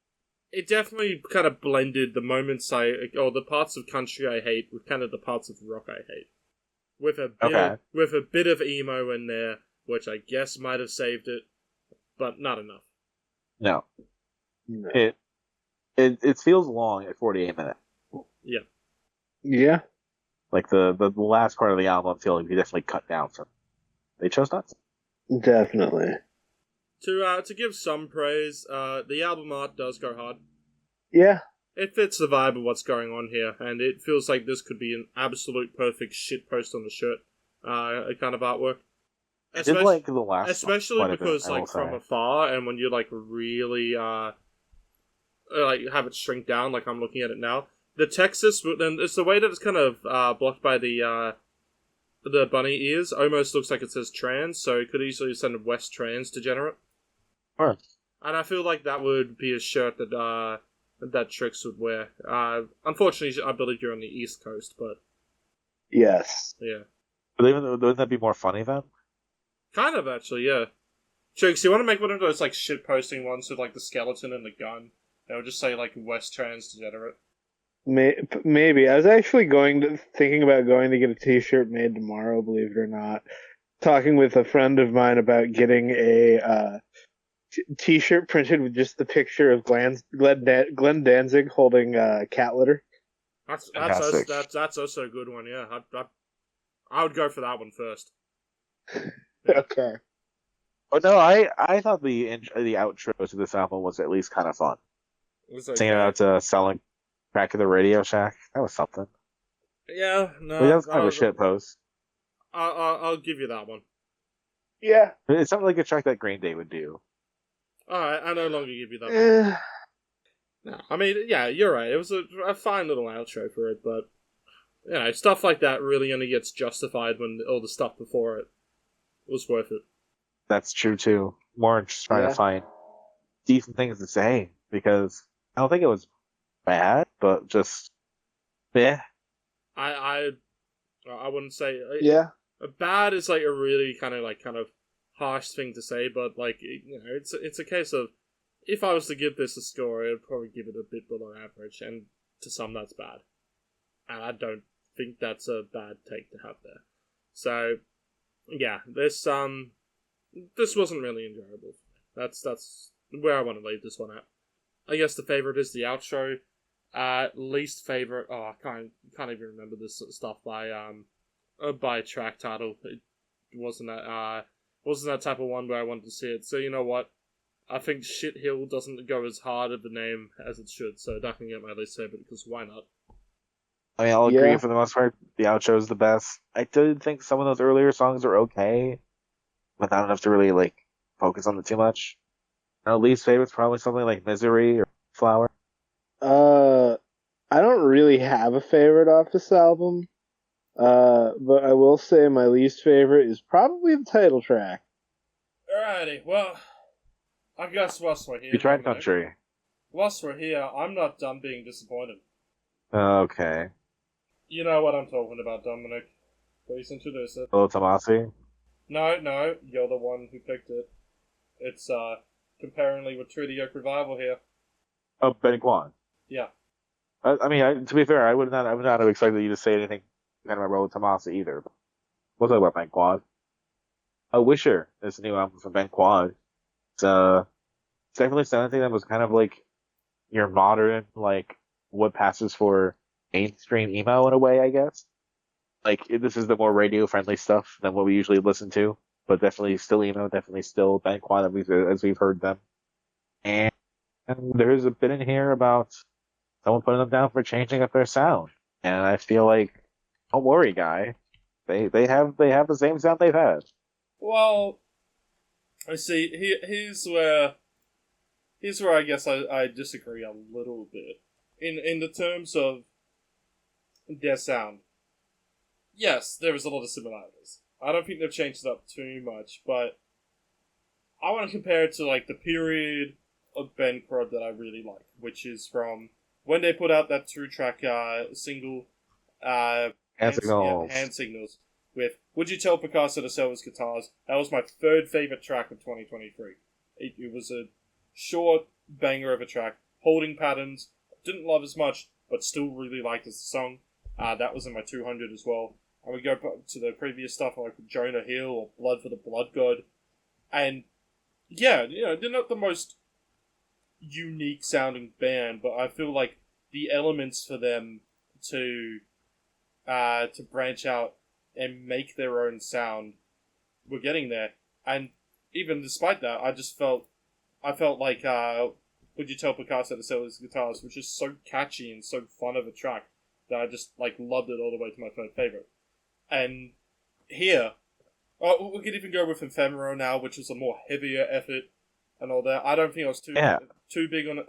Speaker 1: definitely kind of blended the moments or the parts of country I hate with kind of the parts of rock I hate, with a bit of emo in there, which I guess might have saved it, but not enough.
Speaker 2: No. It feels long at 48 minutes.
Speaker 1: Yeah.
Speaker 3: Yeah.
Speaker 2: Like the last part of the album, I feel like we definitely cut down some. They chose not to.
Speaker 3: Definitely.
Speaker 1: To give some praise, the album art does go hard.
Speaker 3: Yeah.
Speaker 1: It fits the vibe of what's going on here, and it feels like this could be an absolute perfect shit post on the shirt, kind of artwork.
Speaker 2: I did like the last
Speaker 1: especially
Speaker 2: one
Speaker 1: because like from afar, and when you like really like have it shrink down, like I'm looking at it now. The Texas, and it's the way that it's kind of blocked by the bunny ears. Almost looks like it says trans, so it could easily send West Trans Degenerate.
Speaker 2: Sure.
Speaker 1: And I feel like that would be a shirt that Trix would wear. Unfortunately, I believe you're on the East Coast, but
Speaker 3: yes,
Speaker 1: yeah.
Speaker 2: But even wouldn't that be more funny then?
Speaker 1: Kind of, actually, yeah. Trix, you want to make one of those like shit posting ones with like the skeleton and the gun? And would just say like West Trans Degenerate.
Speaker 3: Maybe. I was actually thinking about going to get a T-shirt made tomorrow. Believe it or not, talking with a friend of mine about getting a T-shirt printed with just the picture of Glenn Danzig holding cat litter.
Speaker 1: That's also a good one. Yeah, I would go for that one first.
Speaker 3: Okay.
Speaker 2: Oh no, I thought the outro to this album was at least kind of fun.
Speaker 1: Okay.
Speaker 2: Singing out selling crack at the Radio Shack. That was something.
Speaker 1: Yeah, no.
Speaker 2: I mean, that was kind of a shit post.
Speaker 1: I'll give you that one.
Speaker 3: Yeah.
Speaker 2: It sounded like a track that Green Day would do.
Speaker 1: Alright, I no longer give you that one. No, I mean, yeah, you're right. It was a fine little outro for it, but you know, stuff like that really only gets justified when all the stuff before it was worth it.
Speaker 2: That's true too. More just trying to find decent things to say, because I don't think it was bad, but just
Speaker 1: I wouldn't say bad is like a really kind of harsh thing to say, but like you know, it's a case of if I was to give this a score, I'd probably give it a bit below average, and to some that's bad, and I don't think that's a bad take to have there. So yeah, this wasn't really enjoyable. That's where I want to leave this one at. I guess the favorite is the outro. Least favorite. Oh, I can't even remember this stuff by track title. It wasn't that type of one where I wanted to see it. So you know what? I think Shit Hill doesn't go as hard of a name as it should. So that can get my least favorite because why not?
Speaker 2: I mean, I'll agree for the most part. The outro is the best. I did think some of those earlier songs are okay, but not enough to really like focus on them too much. Least favorite's probably something like Misery or Flower.
Speaker 3: I don't really have a favorite off this album. But I will say my least favorite is probably the title track.
Speaker 1: Alrighty, well, I guess whilst we're here,
Speaker 2: You tried country.
Speaker 1: Whilst we're here, I'm not done being disappointed.
Speaker 2: Okay.
Speaker 1: You know what I'm talking about, Dominic. Please introduce it.
Speaker 2: Rolo Tomassi.
Speaker 1: No, you're the one who picked it. It's comparingly with True the Yoke Revival here.
Speaker 2: Oh, Ben Kwan.
Speaker 1: Yeah.
Speaker 2: I mean, to be fair, I would not have expected you to say anything kind of about Rolo Tomassi either. We'll talk about Ben Quad. Wisher is a new album from Ben Quad. It's definitely something that was kind of like your modern, like, what passes for mainstream emo in a way, I guess. Like, this is the more radio-friendly stuff than what we usually listen to, but definitely still emo, definitely still Ben Quad as we've heard them. And there's a bit in here about someone putting them down for changing up their sound. And I feel like, don't worry, guy. They have the same sound they've had.
Speaker 1: Well, I see. Here's where I guess I disagree a little bit in the terms of their sound. Yes, there is a lot of similarities. I don't think they've changed it up too much, but I want to compare it to like the period of Ben Crud that I really like, which is from when they put out that 2-track single,
Speaker 2: Hand Signals.
Speaker 1: Hand Signals, with Would You Tell Picasso to Sell His Guitars? That was my third favorite track of 2023. It was a short banger of a track. Holding Patterns, didn't love as much, but still really liked as a song. That was in my 200 as well. And we go back to the previous stuff like Jonah Hill or Blood for the Blood God. And yeah, they're not the most unique sounding band, but I feel like the elements for them to branch out and make their own sound were getting there. And even despite that, I felt like Would You Tell Picasso to Sell His Guitars, which is so catchy and so fun of a track that I just like loved it all the way to my third favorite. And here, we could even go with Ephemera now, which is a more heavier effort and all that. I don't think I was too big on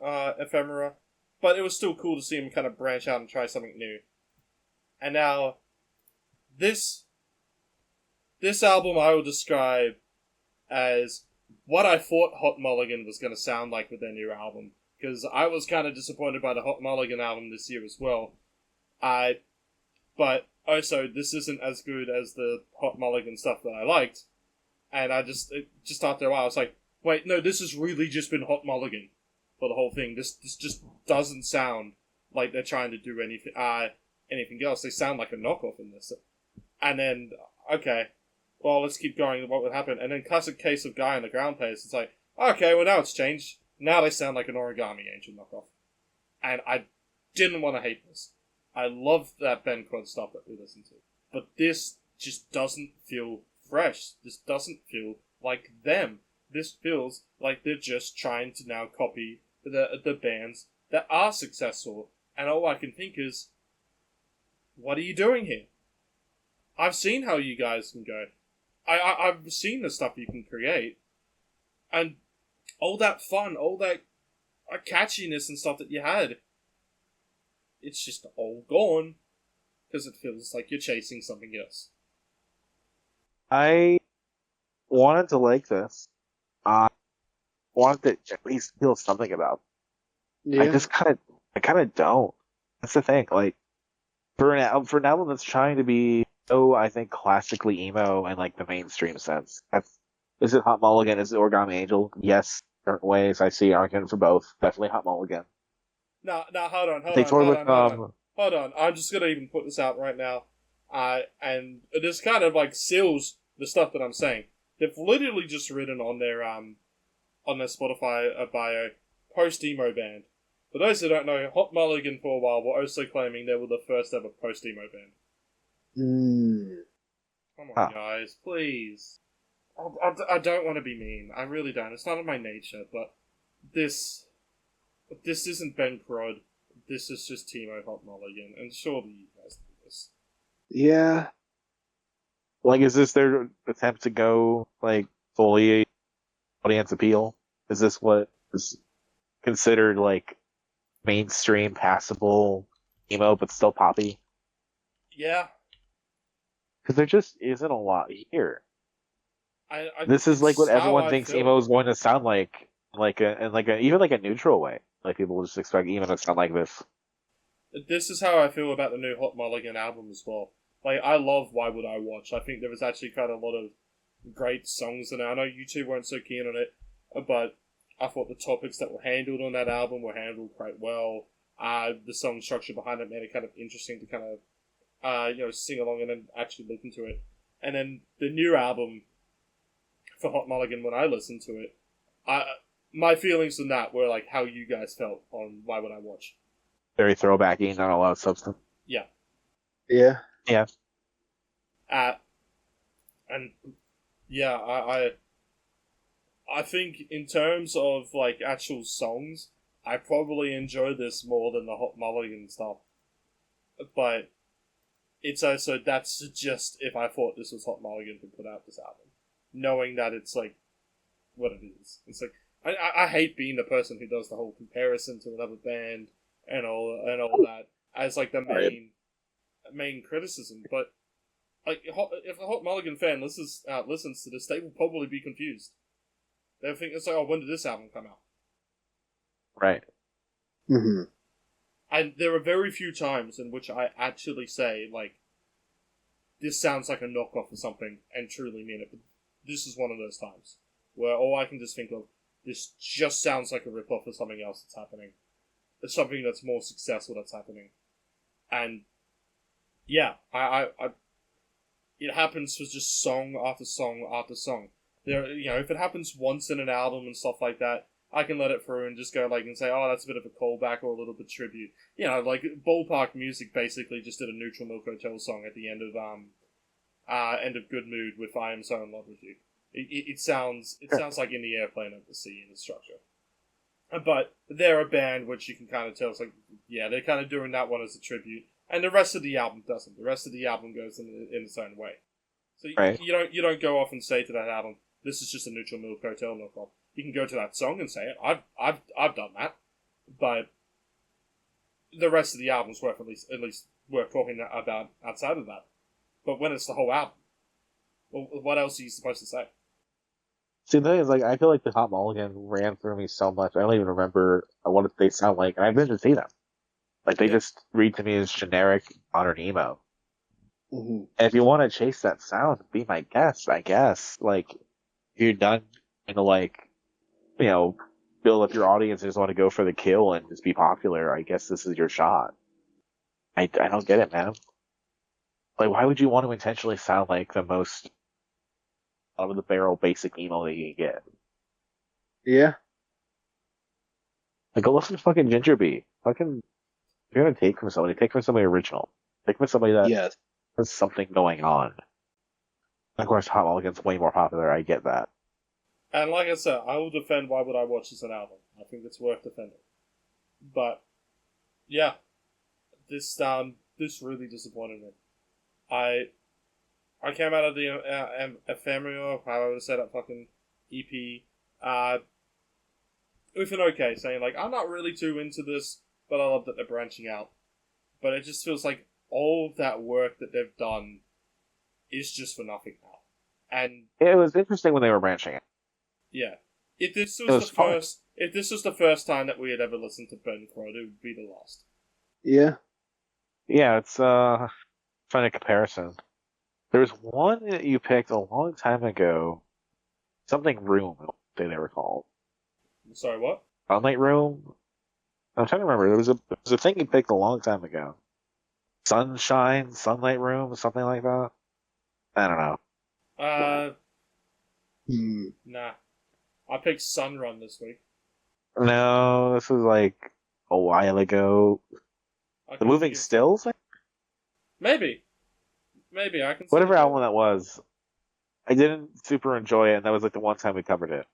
Speaker 1: Ephemera, but it was still cool to see him kind of branch out and try something new. And now, this album I will describe as what I thought Hot Mulligan was going to sound like with their new album, because I was kind of disappointed by the Hot Mulligan album this year as well. But also, this isn't as good as the Hot Mulligan stuff that I liked, and just after a while, I was like, wait, no, this has really just been Hot Mulligan for the whole thing. This just doesn't sound like they're trying to do anything else. They sound like a knockoff in this. And then, okay, well, let's keep going. What would happen? And then classic case of Guy on the Ground Pace. It's like, okay, well, now it's changed. Now they sound like an Origami Angel knockoff. And I didn't want to hate this. I love that Ben Crud stuff that we listen to. But this just doesn't feel fresh. This doesn't feel like them. This feels like they're just trying to now copy the bands that are successful. And all I can think is, what are you doing here? I've seen how you guys can go. I've seen the stuff you can create. And all that fun, all that catchiness and stuff that you had, it's just all gone. Because it feels like you're chasing something else.
Speaker 2: I wanted to like this. I wanted to at least feel something about it.
Speaker 3: Yeah.
Speaker 2: I kind of don't. That's the thing. Like, for an album that's trying to be I think classically emo in like the mainstream sense. Is it Hot Mulligan? Is it Origami Angel? Yes, certain ways. I see argument for both. Definitely Hot Mulligan.
Speaker 1: No, hold on. Hold on. I'm just gonna even put this out right now. And this kind of like seals the stuff that I'm saying. They've literally just written on their Spotify bio, post-emo band. For those who don't know, Hot Mulligan for a while were also claiming they were the first ever post-emo band. Come on, guys, please. I don't want to be mean. I really don't. It's not in my nature, but this isn't Ben Crud. This is just Timo Hot Mulligan, and surely you guys do this.
Speaker 3: Yeah.
Speaker 2: Like, is this their attempt to go, like, fully audience appeal? Is this what is considered, like, mainstream, passable emo, but still poppy?
Speaker 1: Yeah.
Speaker 2: Because there just isn't a lot here.
Speaker 1: This
Speaker 2: is like what everyone thinks emo is going to sound like even like a neutral way. Like, people just expect emo to sound like this.
Speaker 1: This is how I feel about the new Hot Mulligan album as well. Like, I love Why Would I Watch. I think there was actually quite a lot of great songs in it. I know you two weren't so keen on it, but I thought the topics that were handled on that album were handled quite well. The song structure behind it made it kind of interesting to kind of, sing along and then actually listen to it. And then the new album for Hot Mulligan, when I listened to it, my feelings on that were like how you guys felt on Why Would I Watch.
Speaker 2: Very throwbacky, not a lot of substance.
Speaker 1: Yeah.
Speaker 3: Yeah.
Speaker 2: Yeah.
Speaker 1: And yeah, I think in terms of like actual songs, I probably enjoy this more than the Hot Mulligan stuff. But it's also, that's just if I thought this was Hot Mulligan to put out this album. Knowing that it's like what it is. It's like I hate being the person who does the whole comparison to another band and all that as like the main criticism. But like if a Hot Mulligan fan listens to this, they will probably be confused. They'll think it's like, oh, when did this album come out?
Speaker 2: Right.
Speaker 3: Mm-hmm.
Speaker 1: And there are very few times in which I actually say, like, this sounds like a knockoff or something, and truly mean it. But this is one of those times where all I can just think of, this just sounds like a rip-off of something else that's happening. It's something that's more successful that's happening. And, yeah, it happens for just song after song after song. There, if it happens once in an album and stuff like that, I can let it through and just go and say, oh, that's a bit of a callback or a little bit tribute. Like Ballpark Music basically just did a Neutral Milk Hotel song at the end of Good Mood with I Am So In Love With You. It sounds like In the Air playing at the sea in the structure. But they're a band which you can kind of tell, it's like, yeah, they're kind of doing that one as a tribute. And the rest of the album doesn't. The rest of the album goes in its own way. So
Speaker 2: right.
Speaker 1: you don't go off and say to that album, this is just a Neutral Milk Hotel knockoff. You can go to that song and say it. I've done that, but the rest of the album's worth at least worth talking about outside of that. But when it's the whole album, well, what else are you supposed to say?
Speaker 2: See, the thing is, I feel like the Hot Mulligan ran through me so much. I don't even remember what they sound like, and I've been to see them. They just read to me as generic modern emo.
Speaker 3: Mm-hmm.
Speaker 2: And if you want to chase that sound, be my guest, I guess. If you're done to build up your audience and just want to go for the kill and just be popular, I guess this is your shot. I don't get it, man. Why would you want to intentionally sound like the most out of the barrel basic emo that you can get?
Speaker 3: Yeah.
Speaker 2: Go listen to fucking GingerBee. Fucking, if you're gonna take from somebody original. Take from somebody that has something going on. Of course, Hot Mulligan's way more popular, I get that.
Speaker 1: And like I said, I will defend Why Would I Watch as an album. I think it's worth defending. But, yeah, this really disappointed me. I came out of the ephemeral, how I would say that fucking EP, with an okay, saying I'm not really too into this, but I love that they're branching out. But it just feels like all of that work that they've done is just for nothing now. And
Speaker 2: it was interesting when they were branching out.
Speaker 1: Yeah. If this was the first time that we had ever listened to Burn Crowd, it would be the last.
Speaker 3: Yeah.
Speaker 2: Yeah, it's funny comparison. There was one that you picked a long time ago. Something Room, I think they were called.
Speaker 1: Sorry, what?
Speaker 2: Sunlight Room? I'm trying to remember. There was a thing you picked a long time ago. Sunshine, Sunlight Room, something like that. I don't know.
Speaker 1: Nah. I picked Sunrun this week.
Speaker 2: No, this was a while ago. The Moving Stills thing?
Speaker 1: Maybe I can.
Speaker 2: Whatever album that was, I didn't super enjoy it, and that was the one time we covered it.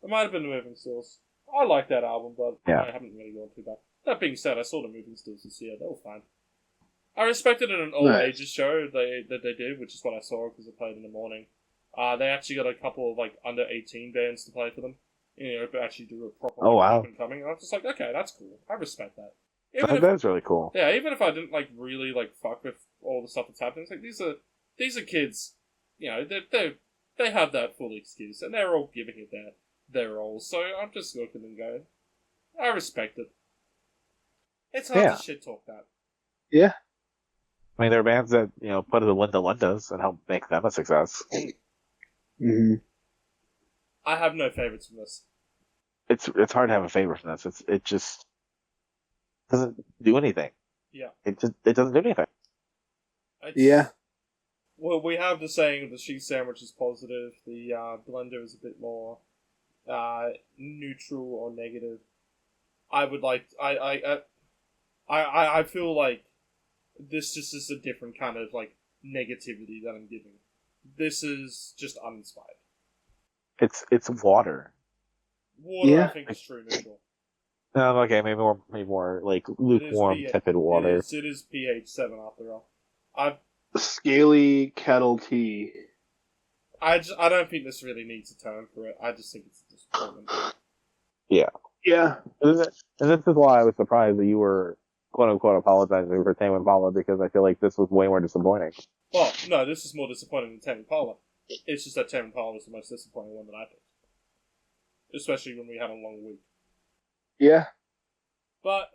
Speaker 1: It might have been The Moving Stills. I like that album, but
Speaker 2: yeah.
Speaker 1: I haven't really gone too bad. That being said, I saw The Moving Stills this year. They were fine. I respected it an old ages show that they did, which is what I saw because it played in the morning. They actually got a couple of under 18 bands to play for them. But actually do a proper up and coming. And I was just okay, that's cool. I respect that.
Speaker 2: That's really cool.
Speaker 1: Yeah, even if I didn't really fuck with all the stuff that's happening, it's these are kids. They have that full excuse, and they're all giving it their all. So I'm just looking and going, I respect it. It's hard to shit talk that.
Speaker 3: Yeah.
Speaker 2: I mean, there are bands that put the Linda Lindas and help make them a success.
Speaker 3: Mm-hmm.
Speaker 1: I have no favorites from this.
Speaker 2: it's hard to have a favorite from this. It just doesn't do anything.
Speaker 1: Yeah.
Speaker 2: It doesn't do anything.
Speaker 3: Yeah.
Speaker 1: Well, we have the saying the cheese sandwich is positive. The blender is a bit more neutral or negative. I would like. I feel like this just is a different kind of like negativity that I'm giving. This is just uninspired.
Speaker 2: It's water.
Speaker 1: Water,
Speaker 3: Yeah.
Speaker 1: I think, is true neutral.
Speaker 2: No, okay, maybe more like lukewarm, tepid water.
Speaker 1: It is pH 7 after all.
Speaker 3: Scaly kettle tea.
Speaker 1: I don't think this really needs a term for it. I just think it's a disappointment.
Speaker 2: Yeah.
Speaker 3: Yeah.
Speaker 2: And this is why I was surprised that you were quote unquote apologizing for Tame Impala, because I feel like this was way more disappointing.
Speaker 1: Well, no, this is more disappointing than Tame Impala. It's just that Tame Impala was the most disappointing one that I picked. Especially when we had a long week.
Speaker 3: Yeah.
Speaker 1: But,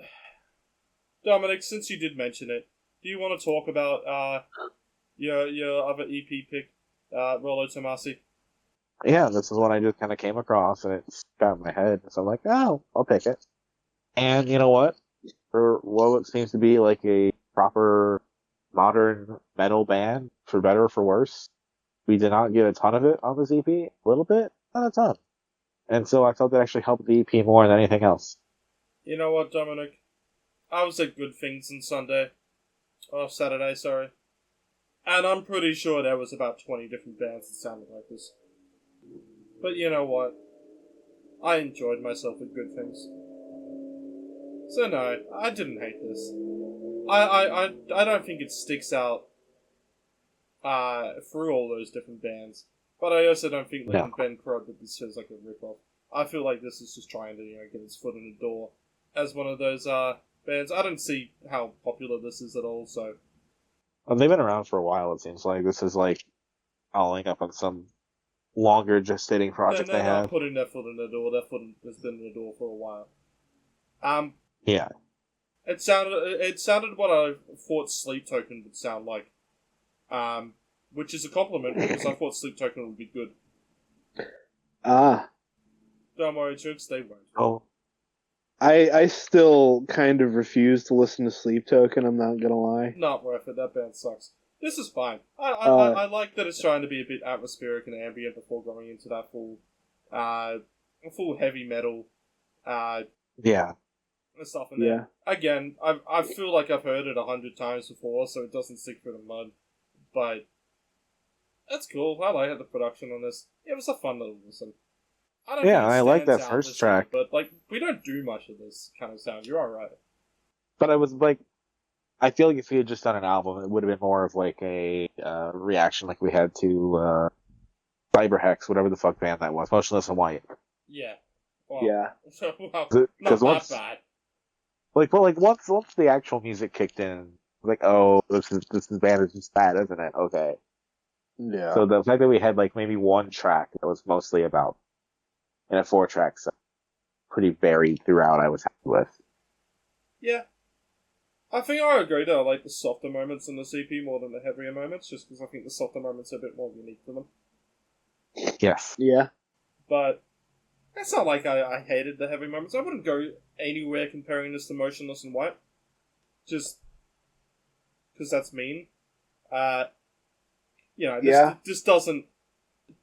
Speaker 1: Dominic, since you did mention it, do you want to talk about your other EP pick, Rolo Tomassi?
Speaker 2: Yeah, this is what I just kind of came across, and it's got in my head, so I'm like, oh, I'll pick it. And you know what? For what seems to be like a proper modern metal band, for better or for worse, we did not get a ton of it on this EP. A little bit, not a ton. And so I felt that actually helped the EP more than anything else.
Speaker 1: You know what, Dominic? I was at Good Things on Saturday, sorry. And I'm pretty sure there was about 20 different bands that sounded like this. But you know what? I enjoyed myself at Good Things. So no, I didn't hate this. I don't think it sticks out through all those different bands. But I also don't think like Ben Crowd that this feels like a rip-off. I feel like this is just trying to, get its foot in the door as one of those bands. I don't see how popular this is at all, so...
Speaker 2: Well, they've been around for a while, it seems like. This is like following up on some longer gestating project they
Speaker 1: They're
Speaker 2: have.
Speaker 1: not putting their foot in the door. Their foot has been in the door for a while.
Speaker 2: Yeah.
Speaker 1: It sounded what I thought Sleep Token would sound like. Which is a compliment, because I thought Sleep Token would be good.
Speaker 3: Ah.
Speaker 1: Don't worry, Chooks, they won't.
Speaker 2: Oh.
Speaker 3: I still kind of refuse to listen to Sleep Token, I'm not gonna lie.
Speaker 1: Not worth it, that band sucks. This is fine. I like that it's trying to be a bit atmospheric and ambient before going into that full heavy metal,
Speaker 2: Yeah.
Speaker 1: stuff in there. Again, I feel like I've heard it 100 times before, so it doesn't stick through the mud. But that's cool. I like the production on this. It was a fun little listen.
Speaker 2: I like that first track.
Speaker 1: But like, we don't do much of this kind of sound. You're alright.
Speaker 2: But I was like, I feel like if we had just done an album, it would have been more of like a reaction like we had to Cyberhex, whatever the fuck band that was, Motionless in White.
Speaker 1: Yeah. Well,
Speaker 3: Yeah.
Speaker 1: Well,
Speaker 2: Because
Speaker 1: not that bad.
Speaker 2: Once the actual music kicked in, like, oh, this band is just bad, isn't it? Okay.
Speaker 3: Yeah.
Speaker 2: So the fact that we had like maybe one track that was mostly about, and a 4-track, so pretty varied throughout, I was happy with.
Speaker 1: Yeah. I think I agree that I like the softer moments in the CP more than the heavier moments, just because I think the softer moments are a bit more unique to them.
Speaker 2: Yes.
Speaker 3: Yeah.
Speaker 1: But it's not like I hated the heavy moments. I wouldn't go anywhere comparing this to Motionless in White. Just because that's mean.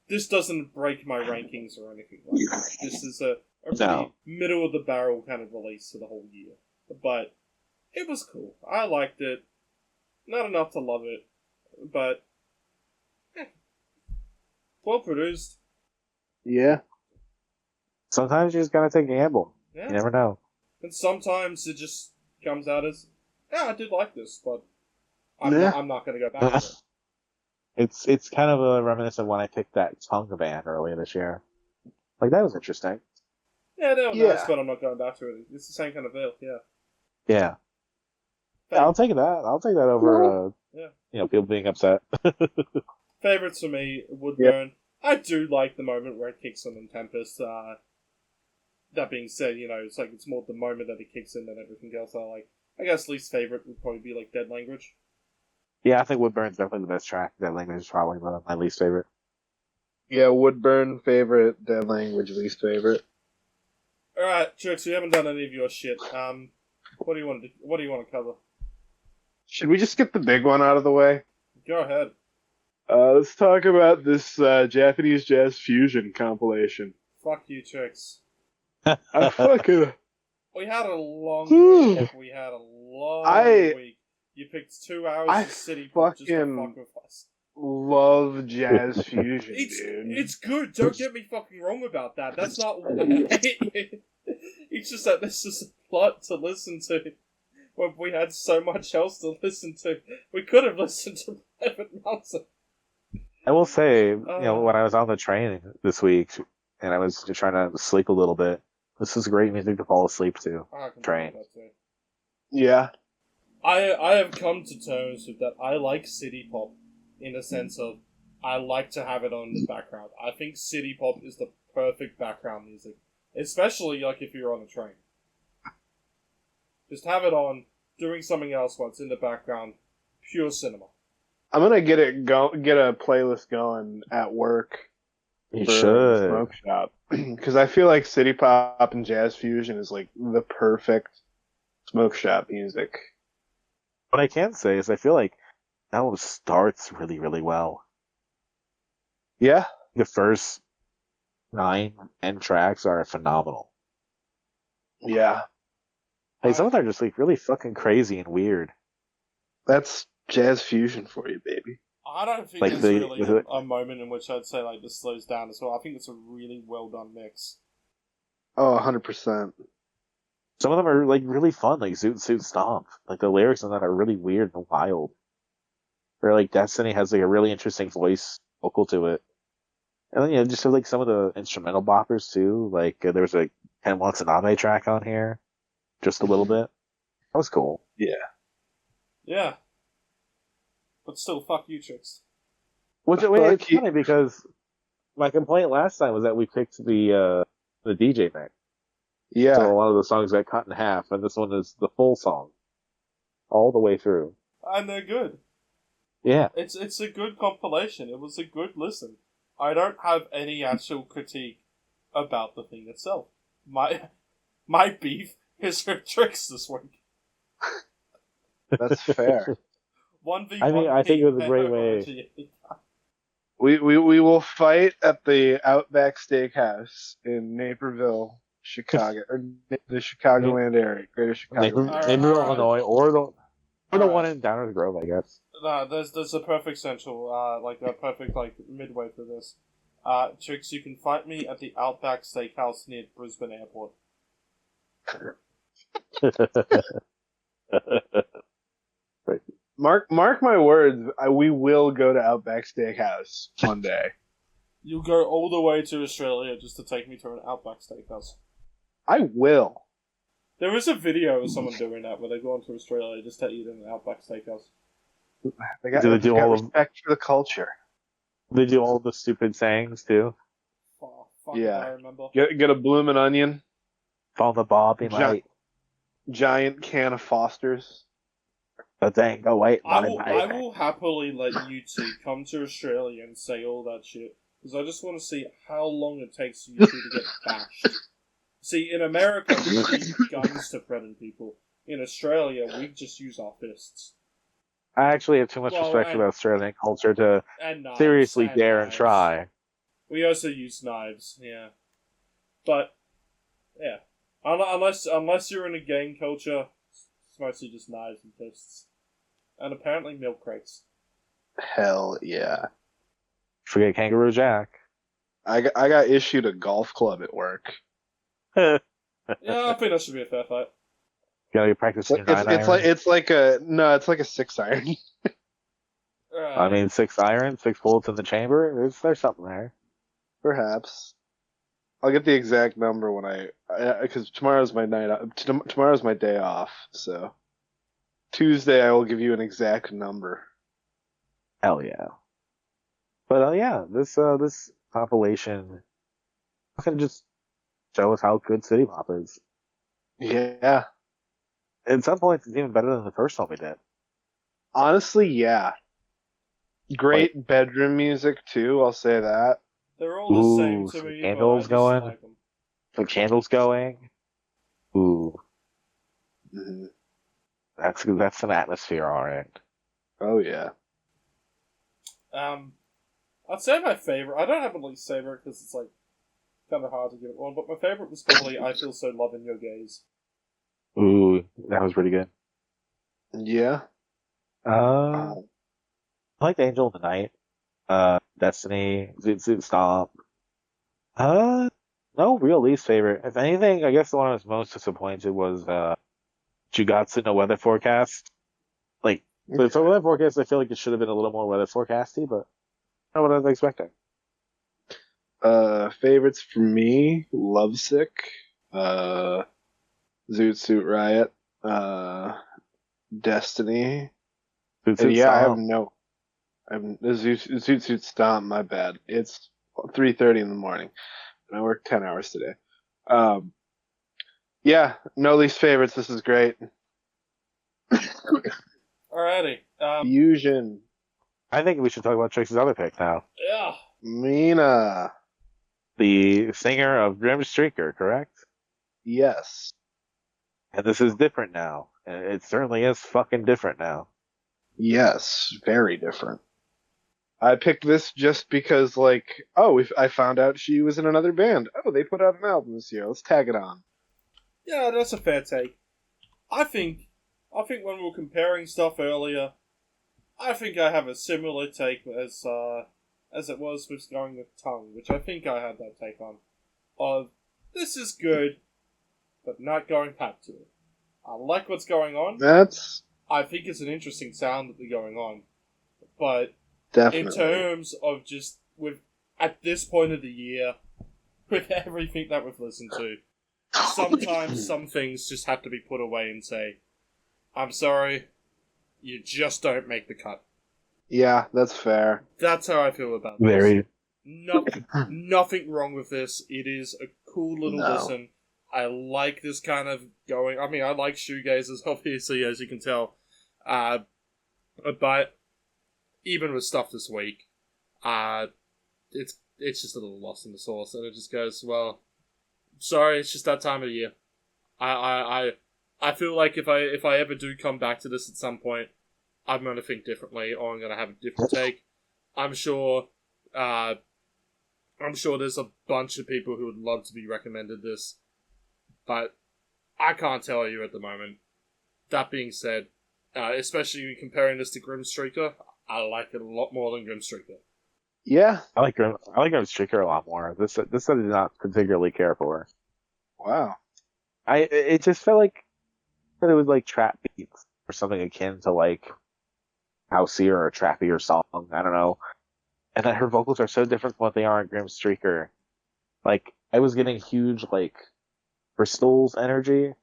Speaker 1: This doesn't break my rankings or anything like that. This is a pretty middle of the barrel kind of release for the whole year. But it was cool. I liked it. Not enough to love it, but well produced.
Speaker 3: Yeah.
Speaker 2: Sometimes you just gotta take a gamble.
Speaker 1: Yeah.
Speaker 2: You never know.
Speaker 1: And sometimes it just comes out as, yeah, I did like this, but I'm not going to go back to it.
Speaker 2: It's kind of a reminiscent of when I picked that Tonga band earlier this year. Like, that was interesting.
Speaker 1: Yeah, that was nice, but I'm not going back to it. It's the same kind of feel, yeah.
Speaker 2: Yeah. Yeah, I'll take that. I'll take that over, people being upset.
Speaker 1: Favorites for me, Woodburn. Yep. I do like the moment where it kicks in in Tempest. That being said, it's more the moment that it kicks in than everything else I like. I guess least favorite would probably be like Dead Language.
Speaker 2: Yeah, I think Woodburn's definitely the best track. Dead Language is probably my least favorite.
Speaker 3: Yeah, Woodburn favorite, Dead Language least favorite.
Speaker 1: Alright, Jerks, we haven't done any of your shit. What do you want to cover?
Speaker 3: Should we just get the big one out of the way?
Speaker 1: Go ahead.
Speaker 3: Let's talk about this Japanese jazz fusion compilation.
Speaker 1: Fuck you, Jerks.
Speaker 3: I fucking...
Speaker 1: We had a long week. Week. You picked 2 hours
Speaker 3: I
Speaker 1: of city pop just to fuck with us.
Speaker 3: Love jazz fusion, dude.
Speaker 1: It's good. Don't get me fucking wrong about that. That's not. It's just that this is a plot to listen to. When we had so much else to listen to, we could have listened to Private Mountain.
Speaker 2: I will say, when I was on the train this week and I was just trying to sleep a little bit, this is great music to fall asleep to. Train.
Speaker 3: Yeah.
Speaker 1: I have come to terms with that. I like city pop in the sense of I like to have it on in the background. I think city pop is the perfect background music, especially like if you're on a train. Just have it on, doing something else while it's in the background. Pure cinema.
Speaker 3: I'm gonna get a playlist going at work.
Speaker 2: You should.
Speaker 3: Smoke shop. Because I feel like city pop and jazz fusion is like the perfect smoke shop music.
Speaker 2: What I can say is I feel like that album starts really, really well.
Speaker 3: Yeah.
Speaker 2: The first 9 and tracks are phenomenal.
Speaker 3: Yeah.
Speaker 2: Hey, some of them are just like really fucking crazy and weird.
Speaker 3: That's jazz fusion for you, baby.
Speaker 1: I don't think
Speaker 2: like
Speaker 1: there's really a moment in which I'd say like this slows down as well. I think it's a really well done mix.
Speaker 3: Oh, 100%.
Speaker 2: Some of them are like really fun, like Zoot Suit Stomp. Like the lyrics on that are really weird and wild. Where like Destiny has like a really interesting voice vocal to it. And then just have like some of the instrumental boppers too. Like there's a Ken Watanabe track on here. Just a little bit. That was cool.
Speaker 3: Yeah.
Speaker 1: Yeah. But still, fuck you, Tricks.
Speaker 2: It's funny because my complaint last time was that we picked the DJ mix.
Speaker 3: Yeah.
Speaker 2: So a lot of the songs got cut in half, and this one is the full song. All the way through.
Speaker 1: And they're good.
Speaker 2: Yeah.
Speaker 1: It's a good compilation. It was a good listen. I don't have any actual critique about the thing itself. My beef is her Tricks this week.
Speaker 3: That's fair.
Speaker 1: 1v1.
Speaker 2: I mean, I think it was a great way.
Speaker 3: We will fight at the Outback Steakhouse in Naperville, Chicago, or the Chicagoland area, Greater Chicago.
Speaker 2: Naperville, Illinois, or the one in Downers Grove, I guess.
Speaker 1: No, there's a perfect central, a perfect midway for this. Tricks, you can fight me at the Outback Steakhouse near Brisbane Airport.
Speaker 3: Mark my words. We will go to Outback Steakhouse one day.
Speaker 1: You'll go all the way to Australia just to take me to an Outback Steakhouse.
Speaker 3: I will.
Speaker 1: There is a video of someone doing that where they go into Australia just to eat in an Outback Steakhouse.
Speaker 3: They got respect for the culture.
Speaker 2: They do all the stupid sayings too.
Speaker 1: Oh, fuck,
Speaker 3: Yeah.
Speaker 1: I remember.
Speaker 3: Get a bloomin' onion.
Speaker 2: Follow the Bob in light.
Speaker 3: Giant can of Foster's.
Speaker 2: The thing, go wait.
Speaker 1: I will happily let you two come to Australia and say all that shit, because I just want to see how long it takes you two to get bashed. See, in America, we use guns to threaten people. In Australia, we just use our fists.
Speaker 2: I actually have too much respect for the Australian culture to seriously dare and try.
Speaker 1: We also use knives, yeah. But, yeah. Unless you're in a gang culture, it's mostly just knives and fists. And apparently milk crates.
Speaker 3: Hell yeah.
Speaker 2: Forget Kangaroo Jack.
Speaker 3: I got issued a golf club at work.
Speaker 1: Yeah, I think that should be a fair fight.
Speaker 2: Gotta practice your 9 iron.
Speaker 3: It's like a 6 iron.
Speaker 2: I mean, 6 iron, 6 bullets in the chamber. There's something there.
Speaker 3: Perhaps. I'll get the exact number when because tomorrow's my tomorrow's my day off. So Tuesday I will give you an exact number.
Speaker 2: Hell yeah. But yeah, this compilation can just show us how good City Pop is.
Speaker 3: Yeah.
Speaker 2: At some points, it's even better than the first one we did.
Speaker 3: Honestly, yeah. Great bedroom music too. I'll say that.
Speaker 1: They're all the same to me.
Speaker 2: Candles going. the candles going. Ooh,
Speaker 3: Mm-hmm.
Speaker 2: that's some atmosphere, all right.
Speaker 3: Oh yeah.
Speaker 1: I'd say my favorite. I don't have a least favorite because it's like kind of hard to give it one. But my favorite was probably "I Feel So Love in Your Gaze."
Speaker 2: Ooh, that was pretty good.
Speaker 3: Yeah.
Speaker 2: I like Angel of the Night. Destiny, Zoot Suit Stomp. No real least favorite. If anything, I guess the one I was most disappointed was Jugatsu no Weather Forecast. Like, but for weather forecast, I feel like it should have been a little more weather forecasty, but not what I was expecting.
Speaker 3: Favorites for me: Lovesick, Zoot Suit Riot, Destiny.
Speaker 2: Zoot
Speaker 3: And
Speaker 2: Suit
Speaker 3: yeah, I have
Speaker 2: Stomp.
Speaker 3: no. Zoot Suit Stomp. My bad. It's 3:30 in the morning, and I worked 10 hours today. Yeah, no least favorites. This is great.
Speaker 1: Alrighty.
Speaker 3: Fusion.
Speaker 2: I think we should talk about Trix's other pick now.
Speaker 1: Yeah.
Speaker 3: Meena.
Speaker 2: The singer of Grim Streaker, correct?
Speaker 3: Yes.
Speaker 2: And this is different now. It certainly is fucking different now.
Speaker 3: Yes. Very different. I picked this just because, like, I found out she was in another band. Oh, they put out an album this year. Let's tag it on.
Speaker 1: Yeah, that's a fair take. I think when we were comparing stuff earlier, I think I have a similar take as it was with going with Tongue, which I think I had that take on. Of this is good, but not going back to it. I like what's going on. I think it's an interesting sound that they're going on, but
Speaker 3: definitely
Speaker 1: in terms of just at this point of the year, with everything that we've listened to, sometimes some things just have to be put away and say, I'm sorry, you just don't make the cut.
Speaker 3: Yeah, that's fair.
Speaker 1: That's how I feel about this.
Speaker 2: Very.
Speaker 1: Nothing wrong with this. It is a cool little listen. I like this kind of going. I mean, I like shoegazers, obviously, as you can tell. But even with stuff this week, it's just a little lost in the sauce, and it just goes, well, sorry, it's just that time of the year. I feel like if I ever do come back to this at some point, I'm going to think differently, or I'm going to have a different take. I'm sure there's a bunch of people who would love to be recommended this, but I can't tell you at the moment. That being said, especially comparing this to Grim Streaker, I like it a lot more than Grim Streaker.
Speaker 3: Yeah,
Speaker 2: I like Grim Streaker a lot more. This I did not particularly care for.
Speaker 3: Wow.
Speaker 2: It just felt like that it was like trap beats or something akin to like housey or a trappier song. I don't know. And that her vocals are so different from what they are in Grim Streaker. Like, I was getting huge, like, Bristol's energy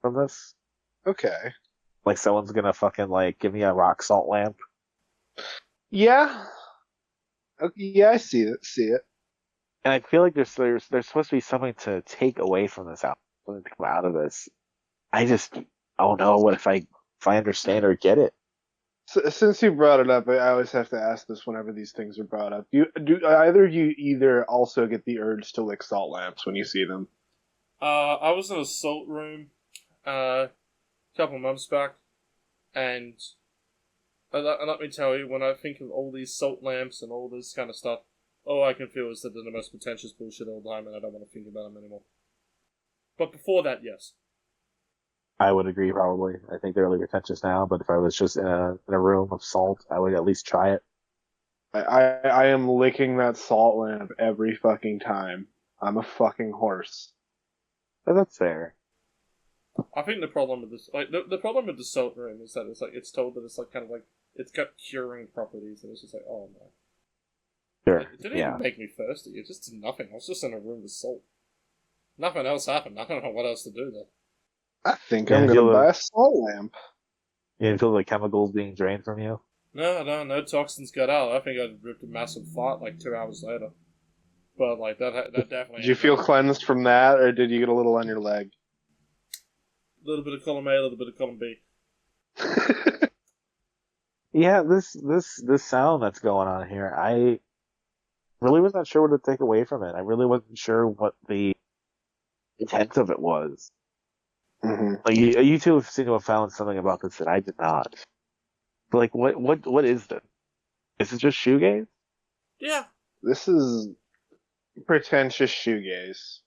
Speaker 2: from this.
Speaker 3: Okay.
Speaker 2: Like, someone's gonna fucking, like, give me a rock salt lamp.
Speaker 3: Yeah. Okay, yeah, I see it.
Speaker 2: And I feel like there's supposed to be something to take away from this album, something to come out of this. I don't know what if I understand or get it.
Speaker 3: So, since you brought it up, I always have to ask this whenever these things are brought up. Do either of you either also get the urge to lick salt lamps when you see them?
Speaker 1: I was in a salt room a couple months back, and let me tell you, when I think of all these salt lamps and all this kind of stuff, all I can feel is that they're the most pretentious bullshit all the time, and I don't want to think about them anymore. But before that, yes.
Speaker 2: I would agree, probably. I think they're really pretentious now, but if I was just in a room of salt, I would at least try it.
Speaker 3: I am licking that salt lamp every fucking time. I'm a fucking horse.
Speaker 2: But that's fair.
Speaker 1: I think the problem with this, like, the problem with the salt room is that it's told that it's like kind of like it's got curing properties, and it's just like, oh no.
Speaker 2: Sure.
Speaker 1: It didn't
Speaker 2: yeah.
Speaker 1: even make me thirsty. It just did nothing. I was just in a room with salt. Nothing else happened. I don't know what else to do there.
Speaker 3: I think I'm gonna buy a salt lamp.
Speaker 2: You didn't feel the chemicals being drained from you?
Speaker 1: No toxins got out. I think I ripped a massive fart like 2 hours later. But like that definitely.
Speaker 3: Did you feel cleansed from that, or did you get a little on your leg?
Speaker 1: A little bit of column A, a little bit of column B.
Speaker 2: Yeah, this sound that's going on here, I really was not sure what to take away from it. I really wasn't sure what the intent of it was.
Speaker 3: Mm-hmm.
Speaker 2: Like you two seem to have found something about this that I did not. But like, what is this? Is it just shoegaze?
Speaker 1: Yeah,
Speaker 3: This is pretentious shoegaze.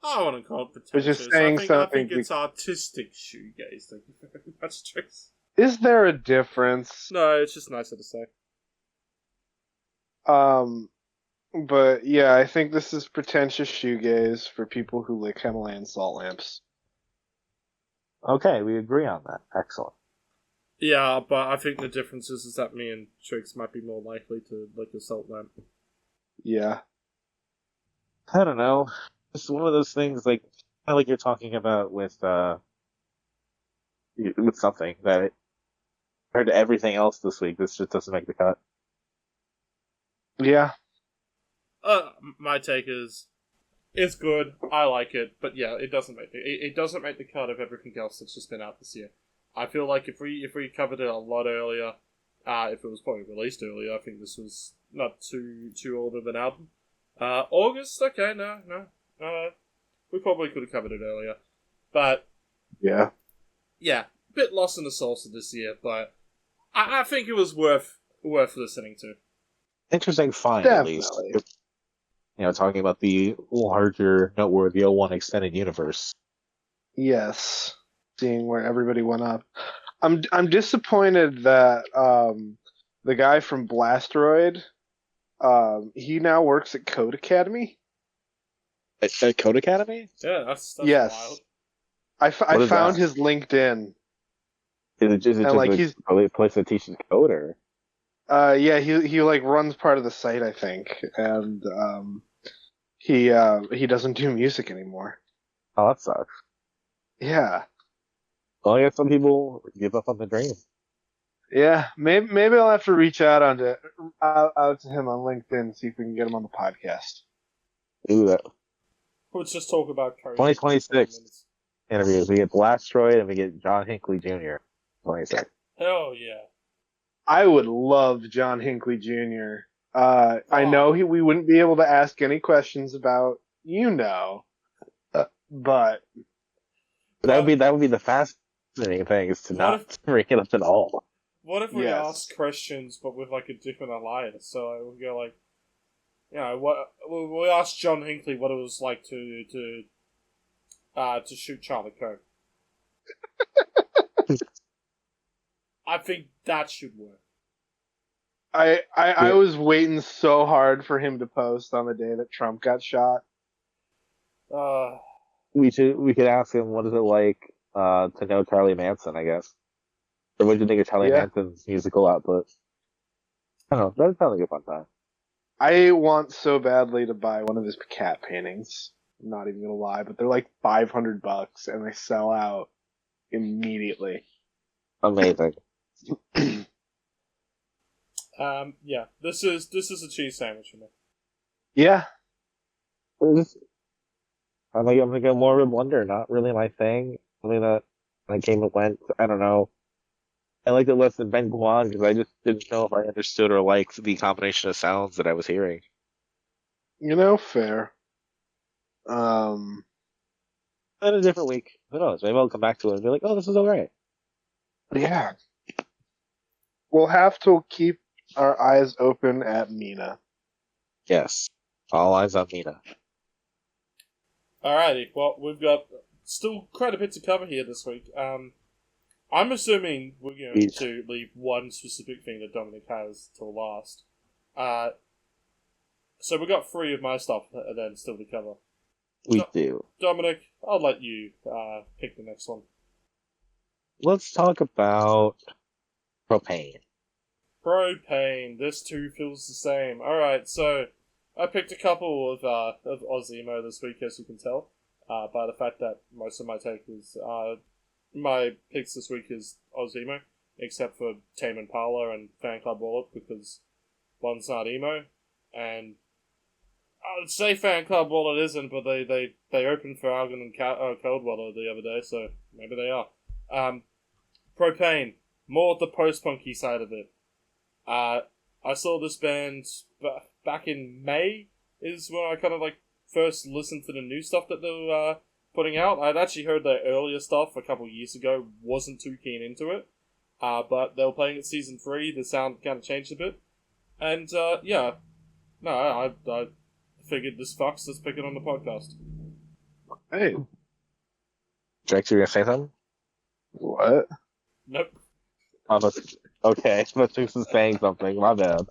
Speaker 1: I wouldn't call it
Speaker 3: But just
Speaker 1: pretentious.
Speaker 3: saying
Speaker 1: I
Speaker 3: something.
Speaker 1: think it's artistic shoegaze. Thank you very much, Trace.
Speaker 3: Is there a difference?
Speaker 1: No, it's just nicer to say.
Speaker 3: But yeah, I think this is pretentious shoegaze for people who lick Himalayan salt lamps.
Speaker 2: Okay, we agree on that. Excellent.
Speaker 1: Yeah, but I think the difference is that me and Trix might be more likely to lick a salt lamp.
Speaker 3: Yeah.
Speaker 2: I don't know. It's one of those things like you're talking about with something that compared to everything else this week, this just doesn't make the cut.
Speaker 3: Yeah.
Speaker 1: My take is, it's good. I like it, but yeah, it doesn't make it doesn't make the cut of everything else that's just been out this year. I feel like if we covered it a lot earlier, if it was probably released earlier, I think this was not too old of an album. August, okay, no, we probably could have covered it earlier, but
Speaker 3: Yeah.
Speaker 1: a bit lost in the sauce of this year, but I think it was worth listening to.
Speaker 2: Interesting find,
Speaker 3: Definitely.
Speaker 2: at least. Talking about the larger, noteworthy 01 extended universe.
Speaker 3: Yes. Seeing where everybody went up. I'm disappointed that the guy from Blasteroid, he now works at Code Academy.
Speaker 2: At Code Academy?
Speaker 1: Yeah, that's
Speaker 3: Yes.
Speaker 1: wild.
Speaker 3: I
Speaker 2: What is
Speaker 3: found
Speaker 2: that?
Speaker 3: his LinkedIn.
Speaker 2: Is it just
Speaker 3: like,
Speaker 2: a place that teaches code, or?
Speaker 3: Yeah, he like runs part of the site, I think, and he doesn't do music anymore.
Speaker 2: Oh, that sucks.
Speaker 3: Yeah,
Speaker 2: Well, I guess some people give up on the dream.
Speaker 3: yeah. Maybe I'll have to reach out to him on LinkedIn, see if we can get him on the podcast.
Speaker 2: Ooh, that
Speaker 1: Let's just talk about code.
Speaker 2: 2026 interviews. We get Blasteroid and we get John Hinckley Jr. 26.
Speaker 1: Hell yeah.
Speaker 3: I would love John Hinckley Jr. I know we wouldn't be able to ask any questions about but
Speaker 2: That would be the fascinating thing, is to not bring it up at all.
Speaker 1: What if we
Speaker 3: Yes.
Speaker 1: ask questions but with like a different alliance? So we go like, we asked John Hinckley what it was like to shoot Charlie Kirk. I think that should work.
Speaker 3: I was waiting so hard for him to post on the day that Trump got shot.
Speaker 2: We could ask him, what is it like to know Charlie Manson, I guess. Or what do you think of Charlie Manson's musical output? I don't know, that sounds like a fun time.
Speaker 3: I want so badly to buy one of his cat paintings. I'm not even gonna lie, but they're like $500 and they sell out immediately.
Speaker 2: Amazing.
Speaker 1: This is a cheese sandwich for me.
Speaker 3: Yeah.
Speaker 2: I'm like a morbid wonder, not really my thing. Something that when I came and went, I don't know. I liked it less than Ben Guan because I just didn't know if I understood or liked the combination of sounds that I was hearing.
Speaker 3: Fair.
Speaker 2: In a different week, who knows? Maybe I'll come back to it and be like, oh, this is alright.
Speaker 3: Yeah. We'll have to keep our eyes open at Meena.
Speaker 2: Yes. All eyes on Meena.
Speaker 1: Alrighty, well, we've got still quite a bit to cover here this week. I'm assuming we're going to leave one specific thing that Dominic has till last. So we've got 3 of my stuff then still to cover.
Speaker 2: We do.
Speaker 1: Dominic, I'll let you pick the next one.
Speaker 2: Let's talk about Propaine.
Speaker 1: Propaine. This too feels the same. Alright, so I picked a couple of Oz emo this week, as you can tell, by the fact that most of my take is my picks this week is Oz emo, except for Tame Impala and fanclubwallet, because one's not emo, and I would say fanclubwallet isn't, but they opened for Algon and Coldwater the other day, so maybe they are. Propaine, more the post-punky side of it. I saw this band back in May, is when I kind of like first listened to the new stuff that putting out. I'd actually heard their earlier stuff a couple years ago, wasn't too keen into it. But they were playing at Season 3, the sound kind of changed a bit. And, yeah. No, I figured this fucks, let's pick it on the podcast.
Speaker 3: Hey.
Speaker 2: Jax, you gonna say something?
Speaker 3: What?
Speaker 1: Nope.
Speaker 2: Okay, but Jax is saying something, my bad.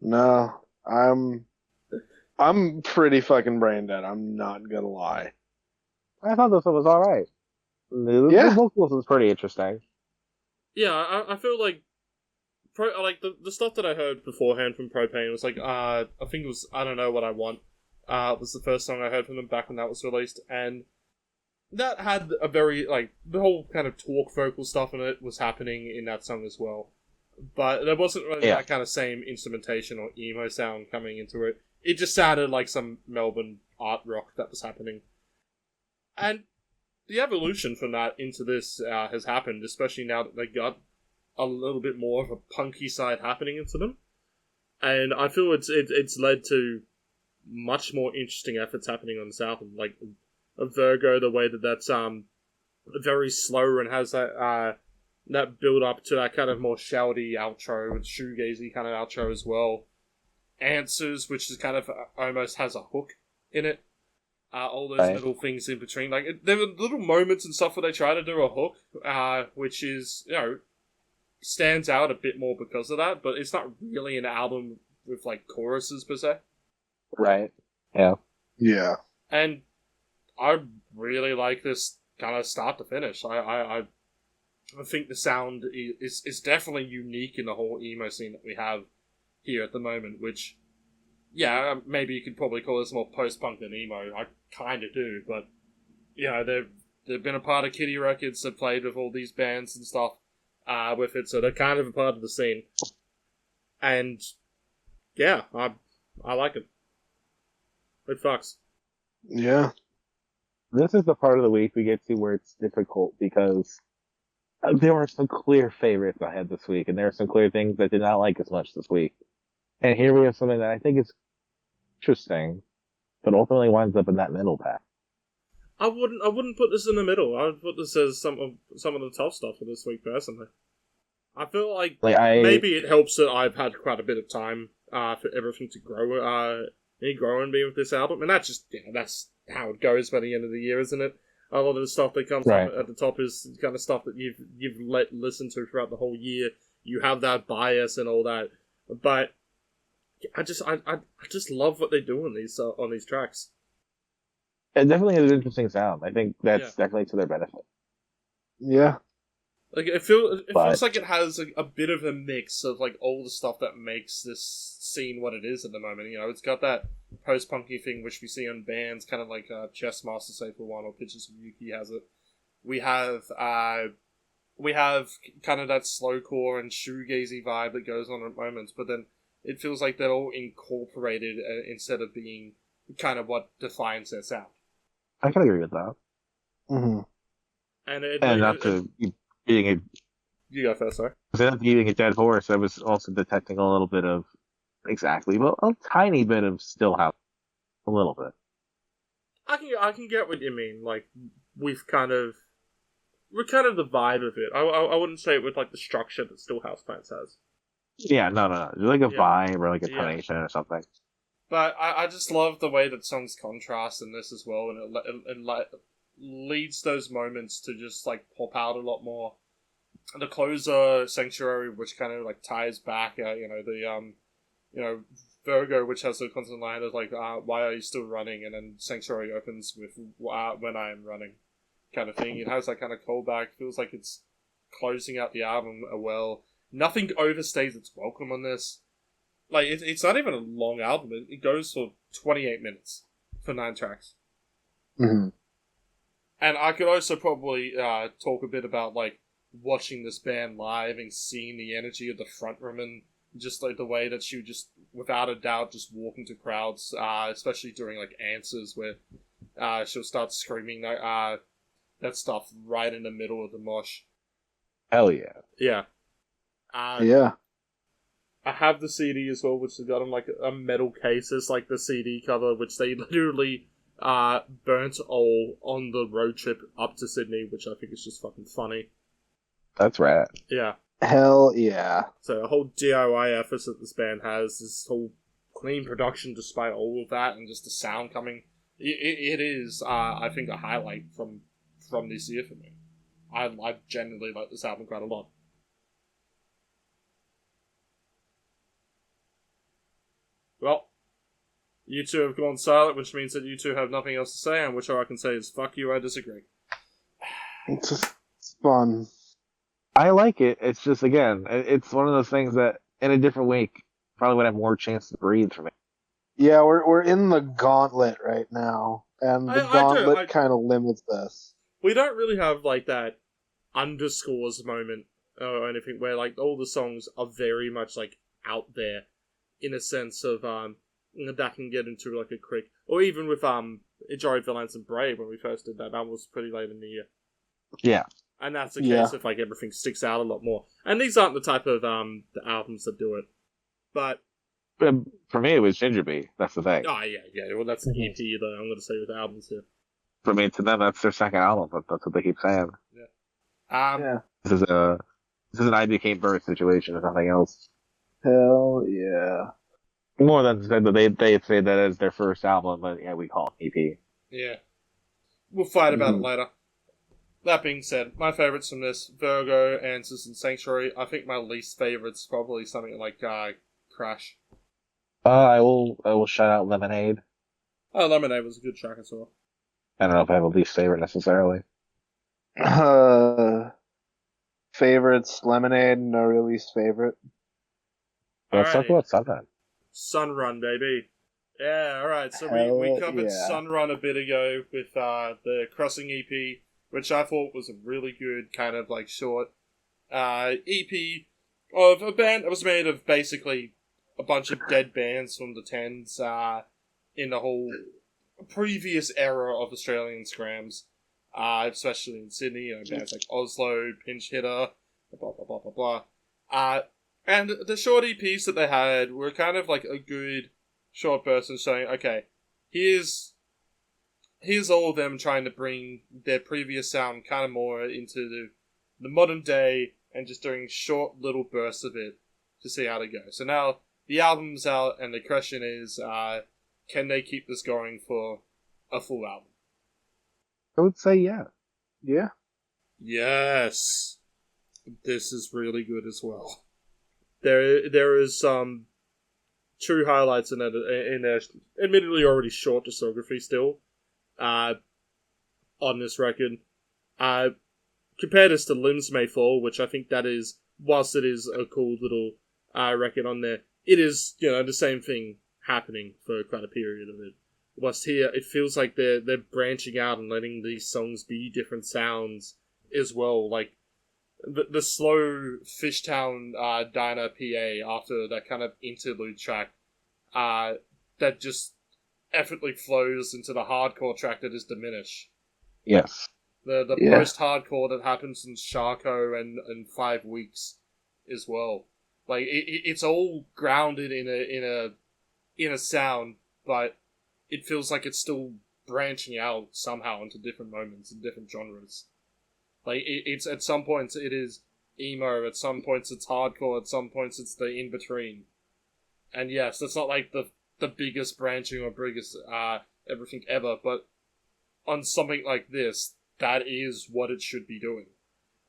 Speaker 3: No, I'm pretty fucking brain dead. I'm not gonna lie.
Speaker 2: I thought this one was alright. The vocals is pretty interesting.
Speaker 1: Yeah, I feel like the stuff that I heard beforehand from Propaine was like, I think it was I Don't Know What I Want. It was the first song I heard from them back when that was released, and that had a very, like, the whole kind of talk vocal stuff in it was happening in that song as well. But there wasn't really that kind of same instrumentation or emo sound coming into it. It just sounded like some Melbourne art rock that was happening. And the evolution from that into this has happened, especially now that they got a little bit more of a punky side happening into them. And I feel it's led to much more interesting efforts happening on this album. Like, a Virgo, the way that's very slow and has that build up to that kind of more shouty outro with shoegazy kind of outro as well. Answers, which is kind of almost has a hook in it. All those little things in between. Like, there were little moments and stuff where they try to do a hook, which is, stands out a bit more because of that, but it's not really an album with, like, choruses per se.
Speaker 2: Right. Yeah.
Speaker 3: Yeah.
Speaker 1: And I really like this kind of start to finish. I think the sound is definitely unique in the whole emo scene that we have here at the moment, which, yeah, maybe you could probably call this more post-punk than emo. I kind of do, but, they've been a part of Kitty Records, they've played with all these bands and stuff with it, so they're kind of a part of the scene. And, yeah, I like it. It fucks.
Speaker 3: Yeah.
Speaker 2: This is the part of the week we get to where it's difficult because there were some clear favorites I had this week, and there are some clear things I did not like as much this week. And here we have something that I think is interesting, but ultimately winds up in that middle pack.
Speaker 1: I wouldn't put this in the middle. I would put this as some of the tough stuff for this week, personally. I feel like maybe it helps that I've had quite a bit of time for everything to grow and be with this album, and that's how it goes by the end of the year, isn't it? A lot of the stuff that comes up at the top is kind of stuff that you've listened to throughout the whole year. You have that bias and all that, but I just love what they do on these tracks.
Speaker 2: It definitely has an interesting sound. I think that's definitely to their benefit.
Speaker 3: Yeah.
Speaker 1: Like, it feels like it has a bit of a mix of, like, all the stuff that makes this scene what it is at the moment. It's got that post-punky thing which we see on bands, kind of like Chessmaster, say, for one, or Pictures of Yuki has it. We have kind of that slowcore and shoegazy vibe that goes on at moments, but then it feels like they're all incorporated instead of being kind of what defines their sound.
Speaker 2: I can agree with that.
Speaker 3: Mm-hmm.
Speaker 1: You go first, sorry.
Speaker 2: Instead of beating a dead horse, I was also detecting a little bit of a tiny bit of Stillhouse, a little bit.
Speaker 1: I can get what you mean. Like, we're kind of the vibe of it. I wouldn't say it with, like, the structure that Stillhouse Plants has.
Speaker 2: Yeah, no. Like a vibe or like a tonation or something.
Speaker 1: But I just love the way that songs contrast in this as well, and it leads those moments to just, like, pop out a lot more. The closer, Sanctuary, which kind of, like, ties back, Virgo, which has the constant line of, like, why are you still running? And then Sanctuary opens with, when I am running, kind of thing. It has that kind of callback. Feels like it's closing out the album well. Nothing overstays its welcome on this. Like, it's not even a long album. It goes for 28 minutes for 9 tracks.
Speaker 3: Mm-hmm.
Speaker 1: And I could also probably talk a bit about, like, watching this band live and seeing the energy of the frontwoman, just like the way that she would just, without a doubt, just walk into crowds, especially during, like, Answers, where she'll start screaming that stuff right in the middle of the mosh.
Speaker 2: Hell yeah.
Speaker 1: Yeah.
Speaker 3: Yeah.
Speaker 1: I have the CD as well, which has got on, like, a metal case. It's like the CD cover, which they literally burnt all on the road trip up to Sydney, which I think is just fucking funny.
Speaker 2: That's rad.
Speaker 1: Yeah.
Speaker 3: Hell yeah.
Speaker 1: So a whole DIY effort that this band has, this whole clean production despite all of that, and just the sound coming. It is, I think, a highlight from this year for me. I genuinely like this album quite a lot. Well, you two have gone silent, which means that you two have nothing else to say, and which all I can say is, fuck you, I disagree.
Speaker 3: It's just fun.
Speaker 2: I like it. It's just, again, it's one of those things that, in a different week, probably would have more chance to breathe for me.
Speaker 3: Yeah, we're in the gauntlet right now, and the gauntlet kind of limits us.
Speaker 1: We don't really have, like, that underscores moment or anything where, like, all the songs are very much, like, out there in a sense of, that can get into, like, a quick... Or even with, Joy, Valence, and Brave, when we first did that was pretty late in the year.
Speaker 2: Yeah.
Speaker 1: And that's the case if, like, everything sticks out a lot more. And these aren't the type of, the albums that do it. But
Speaker 2: for me, it was GingerBee. That's the thing.
Speaker 1: Oh, yeah. Well, that's the EP that I'm going to say with albums here.
Speaker 2: For me, to them, that's their second album. That's what they keep saying.
Speaker 1: Yeah.
Speaker 2: This is an I Became Birth situation, if nothing else.
Speaker 3: Hell yeah.
Speaker 2: More than they say that as their first album, but yeah, we call it EP.
Speaker 1: Yeah. We'll fight about it later. That being said, my favourites from this, Virgo, Answers, and Sanctuary. I think my least favourite's probably something like Crash.
Speaker 2: I will shout out Lemonade.
Speaker 1: Oh, Lemonade was a good track as well.
Speaker 2: I don't know if I have a least favorite necessarily.
Speaker 3: Favorites, Lemonade, no real least favorite.
Speaker 2: Let's talk about Sunrun.
Speaker 1: Sunrun, baby. Yeah, alright, so we covered Sunrun a bit ago with the Crossing EP, which I thought was a really good kind of like short EP of a band that was made of basically a bunch of dead bands from the 10s in the whole previous era of Australian scrams, especially in Sydney, bands like Oslo, Pinch Hitter, blah blah blah blah blah. And the short EPs that they had were kind of like a good short burst of showing, okay, here's all of them trying to bring their previous sound kind of more into the modern day and just doing short little bursts of it to see how they go. So now the album's out and the question is, can they keep this going for a full album?
Speaker 2: I would say yeah.
Speaker 3: Yeah.
Speaker 1: Yes. This is really good as well. There is some true highlights in their admittedly already short discography still on this record. Compare this to Limbs May Fall, which I think that is, whilst it is a cool little record on there, it is, the same thing happening for quite a period of it. Whilst here, it feels like they're branching out and letting these songs be different sounds as well. Like, the slow Fishtown Diner PA after that kind of interlude track that just effortlessly flows into the hardcore track that is Diminish.
Speaker 2: Yes.
Speaker 1: The post-hardcore that happens in Sharko and 5 Weeks as well. Like, it's all grounded in a sound, but it feels like it's still branching out somehow into different moments and different genres. Like, it's at some points it is emo, at some points it's hardcore, at some points it's the in-between. And yes, that's not like the biggest branching or biggest everything ever, but on something like this, that is what it should be doing.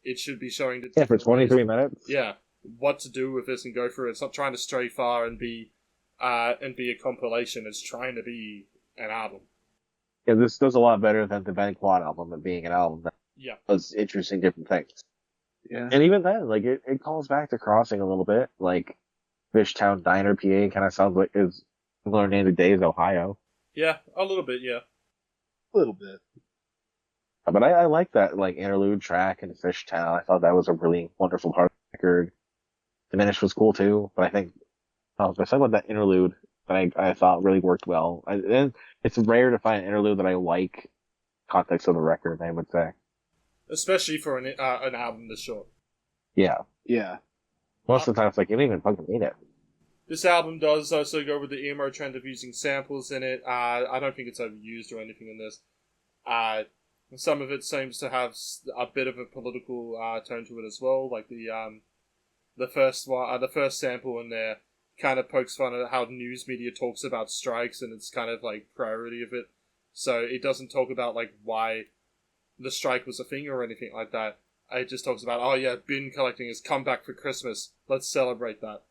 Speaker 1: It should be showing the
Speaker 2: for 23 minutes.
Speaker 1: Yeah, what to do with this and go through it. It's not trying to stray far and be a compilation. It's trying to be an album.
Speaker 2: Yeah, this does a lot better than the Ben Quad album and being an album that does interesting different things.
Speaker 3: Yeah.
Speaker 2: And even then, like, it calls back to Crossing a little bit. Like, Fishtown Diner PA kind of sounds like is similar name to Days, Ohio.
Speaker 1: Yeah, a little bit, yeah.
Speaker 3: A little bit.
Speaker 2: But I like that, like, interlude track in Fishtown. I thought that was a really wonderful part of the record. Diminish was cool too, but I think there's something about that interlude that I thought really worked well. And it's rare to find an interlude that I like context of the record, I would say.
Speaker 1: Especially for an album this short.
Speaker 2: Yeah.
Speaker 3: Yeah.
Speaker 2: Most of the time it's like, you don't even fucking need it.
Speaker 1: This album does also go with the emo trend of using samples in it. I don't think it's overused or anything in this. Some of it seems to have a bit of a political tone to it as well. Like the first one, the first sample in there kind of pokes fun at how news media talks about strikes, and it's kind of like priority of it. So it doesn't talk about like why the strike was a thing or anything like that. It just talks about, oh yeah, bin collecting has come back for Christmas. Let's celebrate that.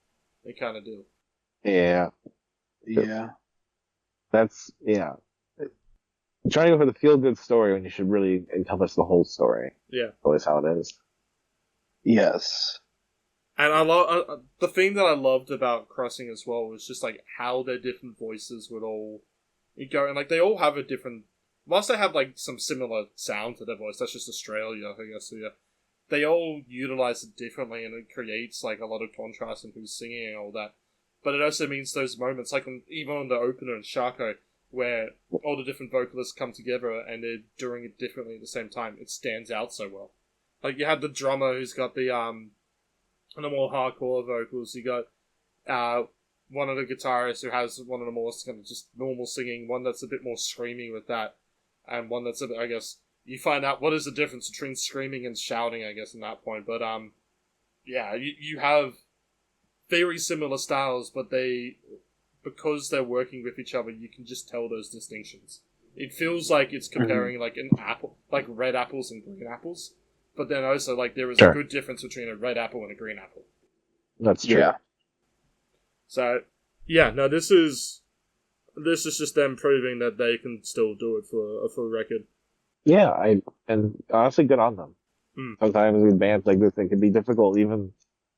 Speaker 1: They kind of do.
Speaker 2: Yeah.
Speaker 3: Yeah.
Speaker 2: That's, yeah. Trying to go for the feel-good story when you should really encompass the whole story.
Speaker 1: Yeah.
Speaker 2: Always how it is.
Speaker 3: Yes.
Speaker 1: And I love the thing that I loved about Crossing as well was just like how their different voices would all go, and like they all have a different. Whilst they have like some similar sound to their voice, that's just Australia, I guess. So yeah, they all utilize it differently, and it creates like a lot of contrast in who's singing and all that. But it also means those moments, like even on the opener in Sharko, where all the different vocalists come together and they're doing it differently at the same time. It stands out so well. Like you have the drummer who's got the more hardcore vocals. You got one of the guitarists who has one of the more kind of just normal singing, one that's a bit more screaming with that, and one that's a bit, I guess, you find out what is the difference between screaming and shouting, I guess, in that point. But yeah, you have very similar styles, but because they're working with each other, you can just tell those distinctions. It feels like it's comparing like an apple, like red apples and green apples, but then also like there is a good difference between a red apple and a green apple.
Speaker 2: That's true.
Speaker 3: Yeah.
Speaker 1: So, yeah, no, this is just them proving that they can still do it for a full record.
Speaker 2: Yeah, and honestly, good on them. Sometimes with bands like this, it can be difficult. Even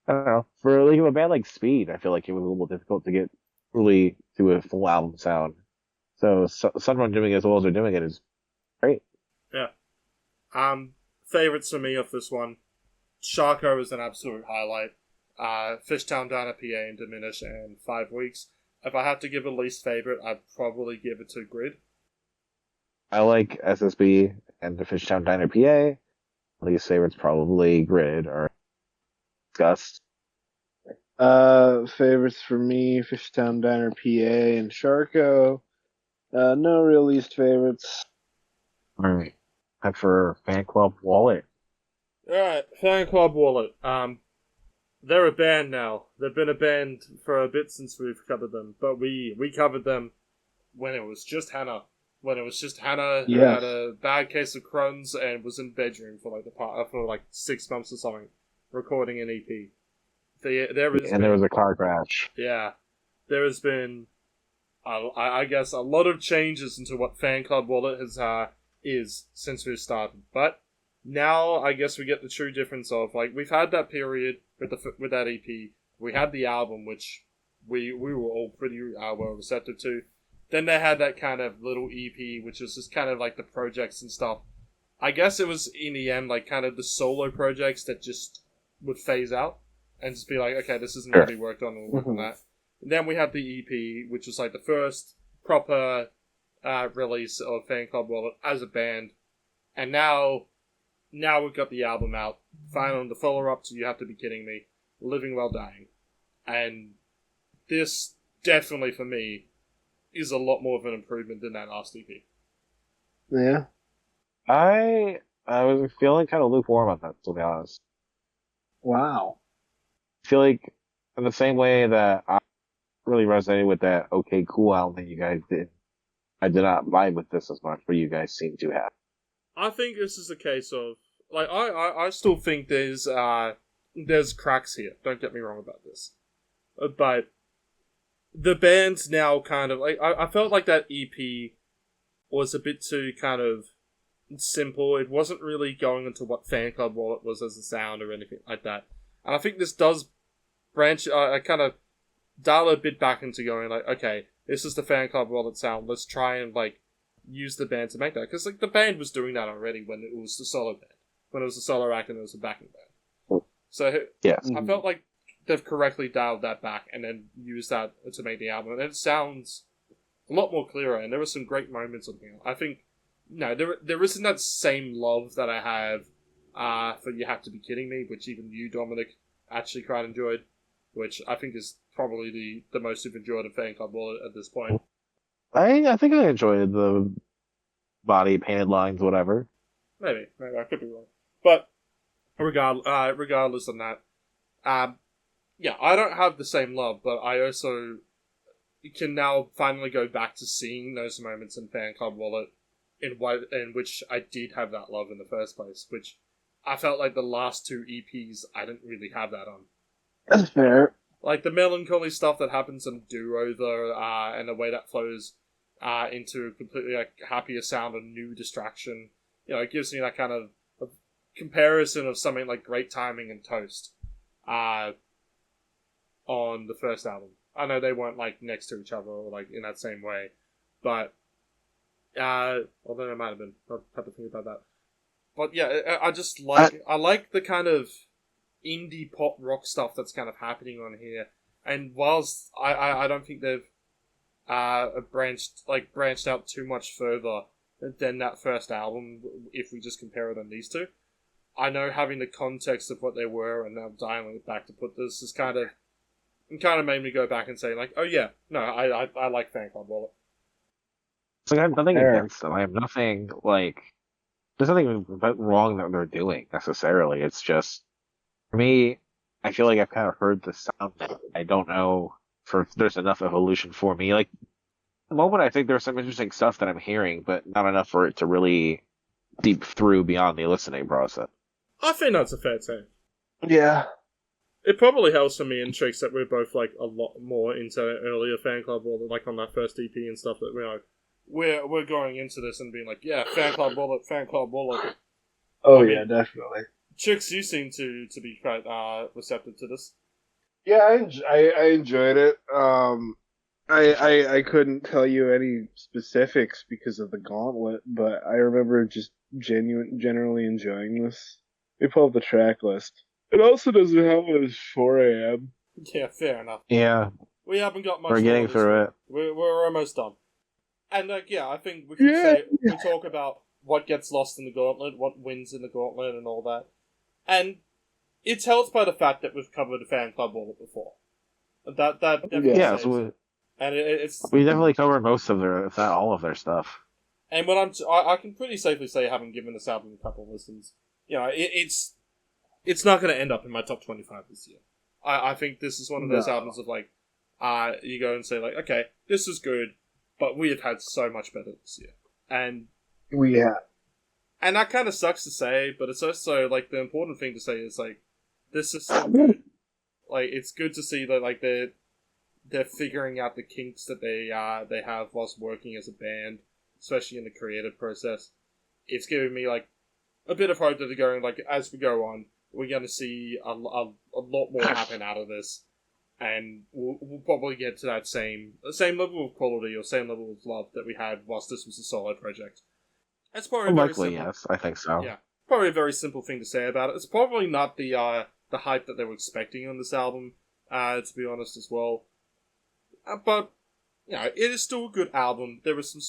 Speaker 2: I don't know, for like a band like Speed, I feel like it was a little difficult to get really to a full album sound. So Sunrun doing it as well as they're doing it is great.
Speaker 1: Yeah. Favorites for me of this one, Sharko is an absolute highlight. Fishtown Down at PA and Diminish and 5 Weeks. If I had to give a least favorite, I'd probably give it to Grid.
Speaker 2: I like SSB and the Fishtown Diner PA. Least favorite's probably Grid or Gust.
Speaker 3: Favorites for me, Fishtown Diner PA and Sharko. No real least favorites.
Speaker 2: Alright. Time for fanclubwallet.
Speaker 1: Alright, fanclubwallet. They're a band now. They've been a band for a bit since we've covered them, but we covered them when it was just Hannah. When it was just Hannah who had a bad case of Crohn's and was in bedroom for like 6 months or something, recording an EP. There was
Speaker 2: a car crash.
Speaker 1: Yeah, there has been, I guess, a lot of changes into what fanclubwallet is since we've started. But now I guess we get the true difference of like we've had that period with that EP. We had the album, which we were all pretty well receptive to. Then they had that kind of little EP, which was just kind of like the projects and stuff. I guess it was in the end like kind of the solo projects that just would phase out and just be like, okay, this isn't really worked on and work on that. And then we had the EP, which was like the first proper release of fanclubwallet as a band. And now we've got the album out. Finally, the follow-up to You Have to Be Kidding Me, Living While Dying. And this, definitely for me, is a lot more of an improvement than that last EP.
Speaker 3: Yeah.
Speaker 2: I was feeling kind of lukewarm on that, to be honest.
Speaker 3: Wow.
Speaker 2: I feel like in the same way that I really resonated with that OK Cool album that you guys did, I did not vibe with this as much, but you guys seem to have.
Speaker 1: I think this is a case of like I still think there's cracks here. Don't get me wrong about this, but the band's now kind of like I felt like that EP was a bit too kind of simple. It wasn't really going into what fanclubwallet was as a sound or anything like that. And I think this does branch. I kind of dial a bit back into going like, okay, this is the fanclubwallet sound. Let's try and like use the band to make that, because like the band was doing that already when it was the solo band, when it was a solo act and it was a backing band. So
Speaker 2: yes.
Speaker 1: I felt like they've correctly dialed that back and then used that to make the album, and it sounds a lot more clearer. And there were some great moments on here. I think there isn't that same love that I have for You Have to Be Kidding Me, which even you, Dominic, actually quite enjoyed, which I think is probably the most you've enjoyed a fan club wallet at this point.
Speaker 2: I think I enjoyed the body painted lines, whatever.
Speaker 1: Maybe I could be wrong, but regardless of that, yeah, I don't have the same love, but I also can now finally go back to seeing those moments in fan club wallet in which I did have that love in the first place, which I felt like the last two EPs I didn't really have that on.
Speaker 3: That's fair.
Speaker 1: Like the melancholy stuff that happens in Do-Over, and the way that flows into a completely like happier sound, a new distraction. You know, it gives me that kind of comparison of something like Great Timing and Toast on the first album. I know they weren't like next to each other or like in that same way, but although it might have been. I'll have to think about that. But yeah, I just like I like the kind of indie pop rock stuff that's kind of happening on here. And whilst I don't think they've branched out too much further than that first album, if we just compare it on these two, I know having the context of what they were and now dialing it back to put this is kind of made me go back and say like, oh yeah, no, I like Fan Club Wallet.
Speaker 2: It's like I have nothing
Speaker 3: Fair.
Speaker 2: against them. I have nothing like there's nothing wrong that they're doing necessarily. It's just for me, I feel like I've kind of heard the sound now. I don't know if there's enough evolution for me. Like at the moment, I think there's some interesting stuff that I'm hearing, but not enough for it to really deep through beyond the listening process.
Speaker 1: I think that's a fair take.
Speaker 3: Yeah.
Speaker 1: It probably helps for me and Tricks that we're both like a lot more into earlier Fan Club Wallet, like on that first EP and stuff that we're going into this and being like, yeah, Fan Club Wallet, Fan Club Wallet.
Speaker 3: Oh,
Speaker 1: I mean,
Speaker 3: yeah, definitely.
Speaker 1: Chicks, you seem to be quite receptive to this.
Speaker 3: Yeah, I enjoyed it. I couldn't tell you any specifics because of the gauntlet, but I remember just generally enjoying this. We pull up the track list. It also doesn't have it as 4 a.m.
Speaker 1: Yeah, fair enough.
Speaker 2: Yeah,
Speaker 1: We haven't got much.
Speaker 2: we're getting
Speaker 1: more this
Speaker 2: through
Speaker 1: week.
Speaker 2: it.
Speaker 1: We're almost done. And yeah, I think we can say we talk about what gets lost in the gauntlet, what wins in the gauntlet, and all that. And it's helped by the fact that we've covered a Fan Club Wallet before. That definitely
Speaker 2: Yeah,
Speaker 1: saves
Speaker 2: so
Speaker 1: it. And it's
Speaker 2: we definitely covered most of their, if not all of their stuff.
Speaker 1: and when I can pretty safely say, having given this album a couple of listens, you know, it's not going to end up in my top 25 this year. I think this is one of those albums of like, you go and say like, okay, this is good, but we have had so much better this year, and that kind of sucks to say, but it's also like the important thing to say is like, this is so good. Like, it's good to see that like they're figuring out the kinks that they have whilst working as a band, especially in the creative process. It's giving me like a bit of hope that they're going like, as we go on, we're going to see a lot more happen out of this, and we'll probably get to that same level of quality or same level of love that we had whilst this was a solo project. That's probably
Speaker 2: Likely, yes, I think so.
Speaker 1: Yeah, probably a very simple thing to say about it. It's probably not the hype that they were expecting on this album, to be honest as well. But you know, it is still a good album. There were some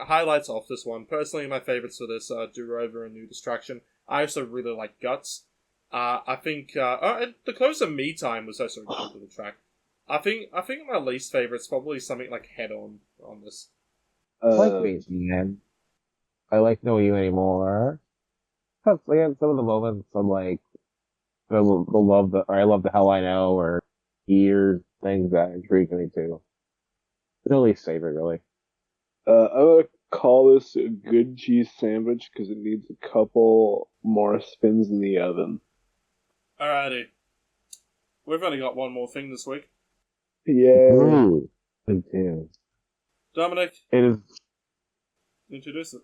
Speaker 1: highlights off this one. Personally, my favorites for this are Do-Over and New Distraction. I also really like Guts. I think and the close of Me Time was also a good little track. I think my least favorite's probably something like Head On this.
Speaker 2: I like Me, man. I like Know You Anymore. Because again, some of the moments I'm like, I love the Hell I Know or Years, things that intrigue me too. It's no least favorite, really.
Speaker 3: I'm gonna call this a good cheese sandwich because it needs a couple more spins in the oven.
Speaker 1: Alrighty. We've only got one more thing this week.
Speaker 3: Yeah.
Speaker 2: Ooh, me too.
Speaker 1: Dominic,
Speaker 2: It is
Speaker 1: introduce it.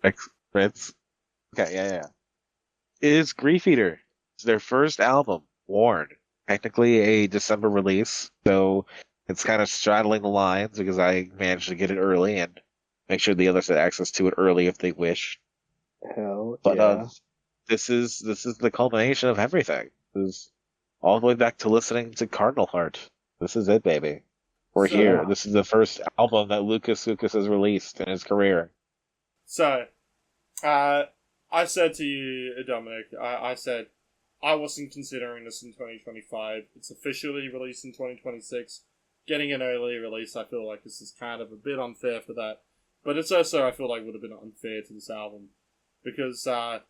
Speaker 2: It's okay, yeah. It is Griefeater. It's their first album, Warn. Technically a December release, so it's kind of straddling the lines because I managed to get it early and make sure the others had access to it early if they wish.
Speaker 3: Hell
Speaker 2: But
Speaker 3: yeah.
Speaker 2: this is the culmination of everything. This is all the way back to listening to Cardinal Heart. This is it, baby. We're
Speaker 1: So-
Speaker 2: here. This is the first album that Lucas has released in his career.
Speaker 1: So, I said to you, Dominic, I said I wasn't considering this in 2025. It's officially released in 2026. getting an early release, I feel like this is kind of a bit unfair for that. But it's also, I feel like, would have been unfair to this album. Because I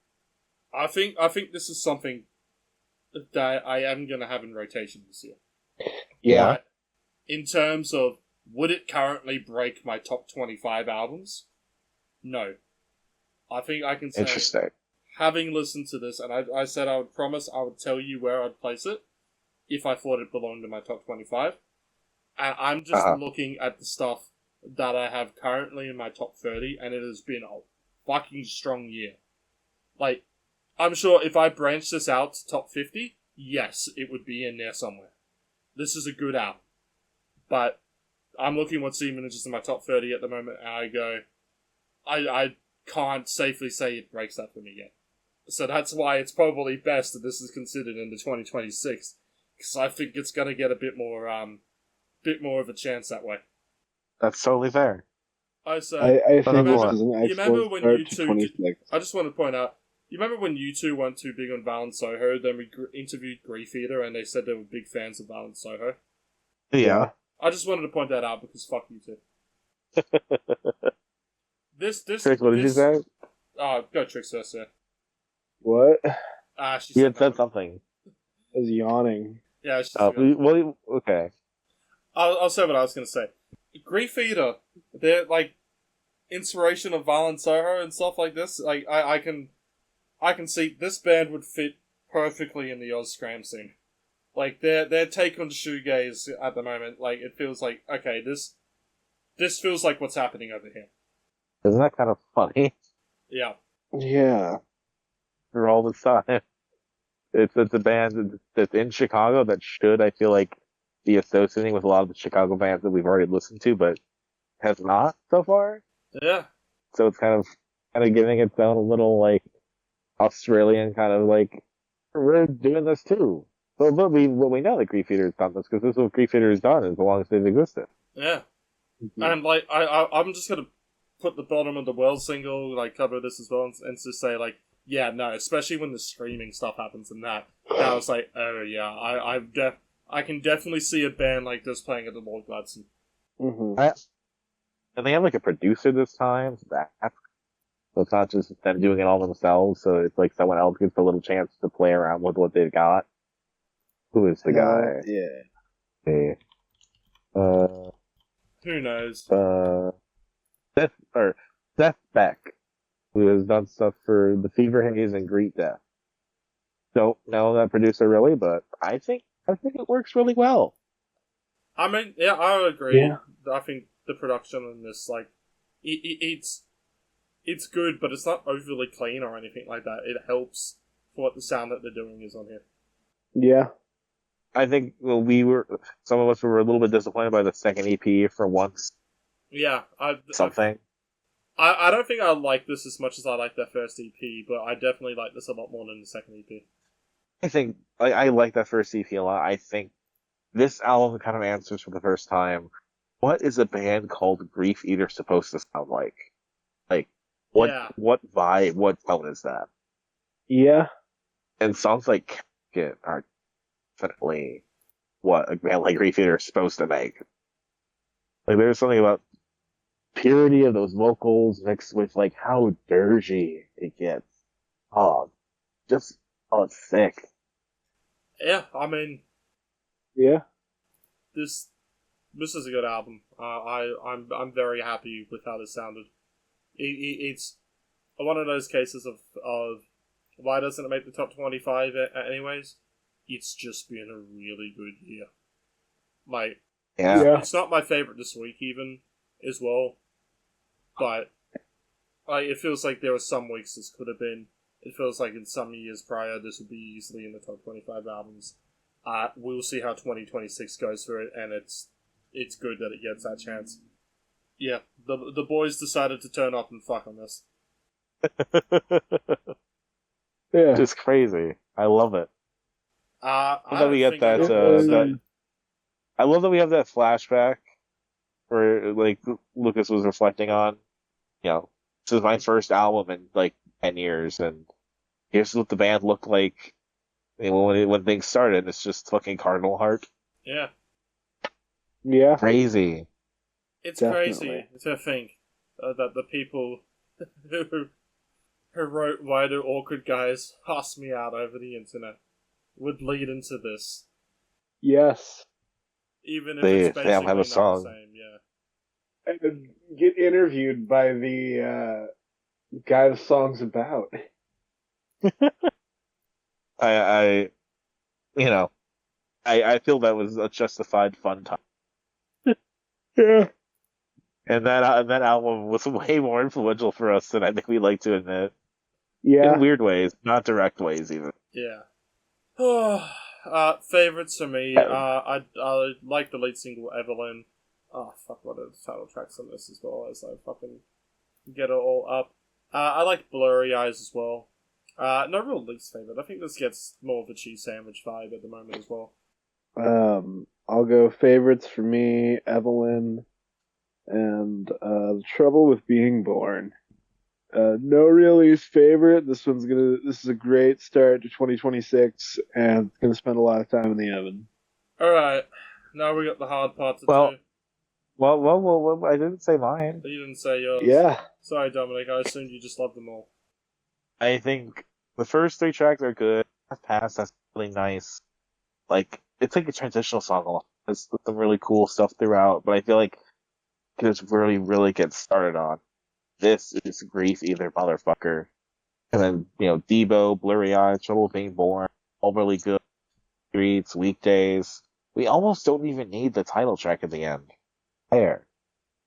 Speaker 1: think this is something that I am going to have in rotation this year.
Speaker 3: Yeah.
Speaker 1: But in terms of, would it currently break my top 25 albums? No. I think I can say,
Speaker 2: Interesting.
Speaker 1: having listened to this, and I said I would promise I would tell you where I'd place it if I thought it belonged in my top 25. And I'm just looking at the stuff that I have currently in my top 30, and it has been a fucking strong year. Like, I'm sure if I branch this out to top 50, yes, it would be in there somewhere. This is a good album. But I'm looking what's even just in my top 30 at the moment, and I go, I can't safely say it breaks that for me yet. So that's why it's probably best that this is considered in the 2026, because I think it's going to get a bit more of a chance that way.
Speaker 2: That's totally fair.
Speaker 3: I think this is an
Speaker 1: you remember
Speaker 3: excellent
Speaker 1: when
Speaker 3: start
Speaker 1: you
Speaker 3: to
Speaker 1: two?
Speaker 3: 26.
Speaker 1: I just want to point out. You remember when you two weren't too big on Val and Soho? Then we interviewed Griefeater, and they said they were big fans of Val and Soho.
Speaker 2: Yeah.
Speaker 1: I just wanted to point that out because fuck you two. This.
Speaker 2: Trick, what did you say?
Speaker 1: Go Tricks first, sir.
Speaker 3: What?
Speaker 1: She
Speaker 2: You had said something.
Speaker 3: I was yawning.
Speaker 1: Yeah, she forgot.
Speaker 2: Well, okay.
Speaker 1: I'll say what I was going to say. Griefeater, they're like inspiration of Val and Soho and stuff like this. Like I can see this band would fit perfectly in the Oz Scram scene. Like their take on shoegaze at the moment, like it feels like okay, this feels like what's happening over here.
Speaker 2: Isn't that kind of funny?
Speaker 1: Yeah.
Speaker 3: Yeah.
Speaker 2: For all the time. It's a band that's in Chicago that should, I feel like, be associating with a lot of the Chicago bands that we've already listened to, but has not so far.
Speaker 1: Yeah.
Speaker 2: So it's kind of giving its own little like Australian kind of like we're doing this too. But we know that Griefeater has done this because this is what Griefeater has done as long as they've existed.
Speaker 1: Yeah. And like I'm just gonna put the bottom of the world single, like cover this as well, and just say like, yeah, no, especially when the streaming stuff happens and that. I was like, oh yeah, I can definitely see a band like this playing at the Lord Gladstone.
Speaker 3: Mm-hmm.
Speaker 2: And they have like a producer this time, so it's not just them doing it all themselves. So it's like someone else gets a little chance to play around with what they've got. Who is the guy?
Speaker 3: Yeah.
Speaker 2: Hey.
Speaker 1: Who knows?
Speaker 2: Seth Beck, who has done stuff for The Fever Haze and Greet Death. Don't know that producer really, but I think it works really well.
Speaker 1: I mean, yeah, I would agree.
Speaker 3: Yeah.
Speaker 1: I think the production in this, like, it's good, but it's not overly clean or anything like that. It helps for what the sound that they're doing is on here.
Speaker 3: Yeah.
Speaker 2: I think some of us were a little bit disappointed by the second EP for once.
Speaker 1: Yeah,
Speaker 2: I
Speaker 1: don't think I like this as much as I like their first EP, but I definitely like this a lot more than the second EP.
Speaker 2: I think I like that first EP a lot. I think this album kind of answers for the first time, what is a band called Griefeater supposed to sound like? Like, what vibe, what tone is that?
Speaker 3: Yeah.
Speaker 2: And songs like Casket are definitely what a band like Griefeater is supposed to make. Like, there's something about purity of those vocals mixed with, like, how dirgy it gets. It's sick.
Speaker 1: Yeah, I mean...
Speaker 3: Yeah.
Speaker 1: This is a good album. I'm very happy with how this sounded. It's one of those cases of why doesn't it make the top 25 anyways? It's just been a really good year. Like,
Speaker 2: yeah.
Speaker 1: It's not my favorite this week even, as well. But it feels like there were some weeks this could have been. It feels like in some years prior this would be easily in the top 25 albums. We'll see how 2026 goes for it, and it's good that it gets that chance. Yeah, the boys decided to turn up and fuck on this.
Speaker 3: Yeah.
Speaker 2: Just crazy. I love it.
Speaker 1: I
Speaker 2: love that we get that. I love that we have that flashback where like Lucas was reflecting on, this is my first album in like 10 years, and here's what the band looked like when things started. It's just fucking Cardinal Heart.
Speaker 1: Yeah.
Speaker 3: Yeah,
Speaker 2: Crazy.
Speaker 1: It's
Speaker 3: definitely.
Speaker 1: crazy to think that the people who wrote "Why Do Awkward Guys Ask Me Out" over the internet would lead into this,
Speaker 3: Yes.
Speaker 1: even if it's
Speaker 2: They don't have a
Speaker 1: basically not the
Speaker 2: song.
Speaker 1: same. Yeah.
Speaker 3: And get interviewed by the guy the song's about.
Speaker 2: I you know, I feel that was a justified fun time.
Speaker 3: Yeah.
Speaker 2: And that album was way more influential for us than I think we like to admit.
Speaker 3: Yeah.
Speaker 2: In weird ways, not direct ways even.
Speaker 1: Yeah. Favorites for me. I like the lead single Evelyn. Oh fuck! What are the title tracks on this as well? As I fucking get it all up. I like Blurry Eyes as well. No real least favorite. I think this gets more of a cheese sandwich vibe at the moment as well.
Speaker 3: I'll go favorites for me, Evelyn, and The Trouble with Being Born. No real least favorite. This is a great start to 2026, and it's gonna spend a lot of time in the oven.
Speaker 1: All right, now we got the hard part to
Speaker 2: Well,
Speaker 1: do.
Speaker 2: well, I didn't say mine.
Speaker 1: You didn't say yours.
Speaker 3: Yeah.
Speaker 1: Sorry, Dominic. I assumed you just loved them all.
Speaker 2: I think the first three tracks are good. Past, that's really nice. Like, it's like a transitional song a lot. There's some really cool stuff throughout, but I feel like it really, really gets started on. This is Griefeater, motherfucker. And then, Debo, Blurry Eyes, Trouble Being Born, Overly Good, Streets, Weekdays. We almost don't even need the title track at the end. There.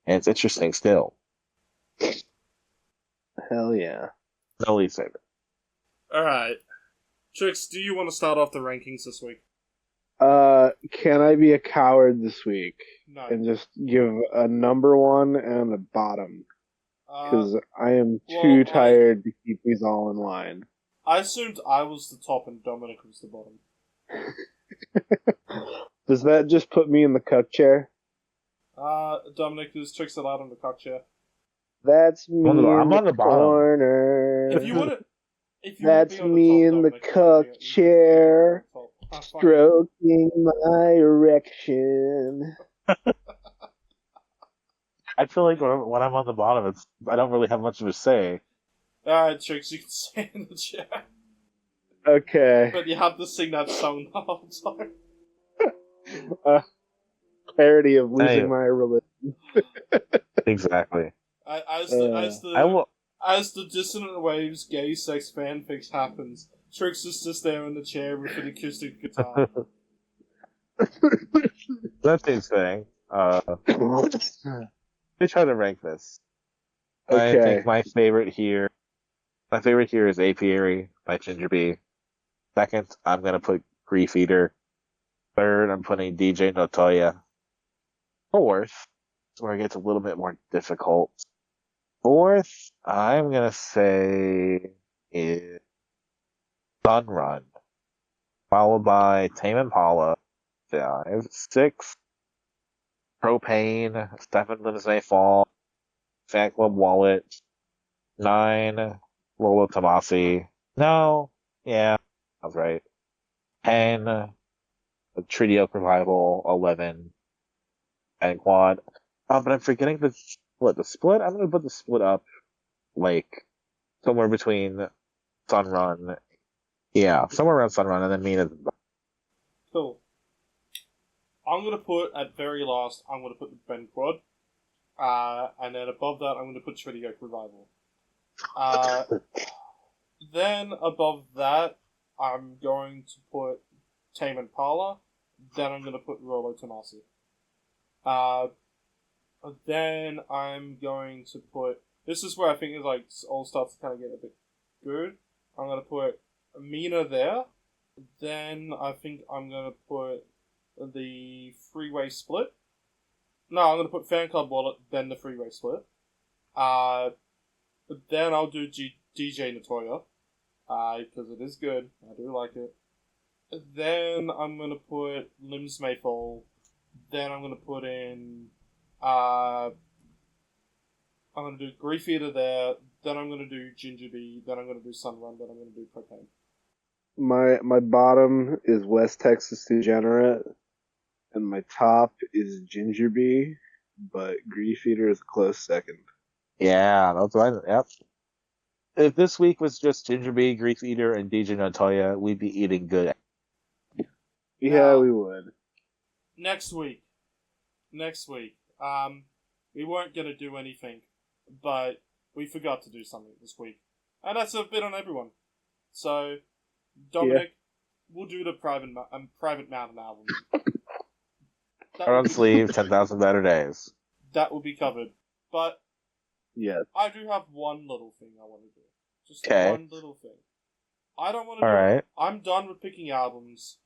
Speaker 2: And it's interesting still.
Speaker 3: Hell yeah.
Speaker 2: No least favorite.
Speaker 1: All right, Trix. Do you want to start off the rankings this week?
Speaker 3: Can I be a coward this week
Speaker 1: No.
Speaker 3: and just give a number one and a bottom? Because I am too tired to keep these all in line.
Speaker 1: I assumed I was the top and Dominic was the bottom.
Speaker 3: Does that just put me in the cuck chair?
Speaker 1: Dominic, is Trix allowed on the cock chair?
Speaker 3: That's me
Speaker 2: I'm
Speaker 3: in
Speaker 2: on
Speaker 3: the
Speaker 2: the bottom.
Speaker 3: corner.
Speaker 1: If you want to,
Speaker 3: That's me in the cuck chair, stroking my erection.
Speaker 2: I feel like when I'm on the bottom, I don't really have much of a say.
Speaker 1: Alright, Trix, you can stay in the chair.
Speaker 3: Okay.
Speaker 1: But you have to sing that song the whole time.
Speaker 3: Parody of losing my religion.
Speaker 2: Exactly.
Speaker 1: As the Dissonant Waves gay sex fanfic happens, Trix is just there in the chair with an acoustic guitar.
Speaker 2: That's interesting. Let me try to rank this.
Speaker 3: Okay.
Speaker 2: I think my favorite here is Apiary by GingerBee. Second, I'm gonna put Griefeater. Third, I'm putting DJ Notoya. Fourth, where it gets a little bit more difficult. Fourth, I'm gonna say is Sun Run, followed by Tame Impala. 5, 6, Propaine, Stefan Limbs May Fall, fanclubwallet. 9, Rolo Tomassi. No, yeah, I was right. 10, the Trio Revival. 11, and Quad. But I'm forgetting the split. The split, I'm gonna put the split up, like, somewhere between Sunrun. Yeah, somewhere around Sunrun, and then Meena.
Speaker 1: Cool. I'm gonna put, at very last, I'm gonna put the Ben Quad. And then above that, I'm gonna put Trio Revival. Then above that, I'm going to put Tame Impala. Then I'm going to put Rolo Tomassi. Then I'm going to put... This is where I think it all starts to kind of get a bit good. I'm going to put Meena there. Then I think I'm going to put the Freeway Split. No, I'm going to put fanclubwallet, then the Freeway Split. Then I'll do DJ Notoya, because it is good. I do like it. Then I'm going to put Limbs May Fall. Then I'm going to put in... I'm going to do Griefeater there. Then I'm going to do GingerBee. Then I'm going to do Sunrun. Then I'm going to do Propaine.
Speaker 3: My bottom is West Texas Degenerate. and my top is GingerBee, but Griefeater is a close second.
Speaker 2: Yeah, that's right. Yep. If this week was just GingerBee, Griefeater, and DJ Notoya, we'd be eating good.
Speaker 3: Yeah,
Speaker 1: Now,
Speaker 3: we would.
Speaker 1: Next week, we weren't gonna do anything, but we forgot to do something this week, and that's a bit on everyone. So, Dominic, we'll do the private mountain album.
Speaker 2: On sleeve, 10,000 better days.
Speaker 1: That will be covered, but
Speaker 3: Yes.
Speaker 1: I do have one little thing I want to do. Just
Speaker 2: Okay.
Speaker 1: one little thing. I don't want to.
Speaker 2: Alright.
Speaker 1: I'm done with picking albums.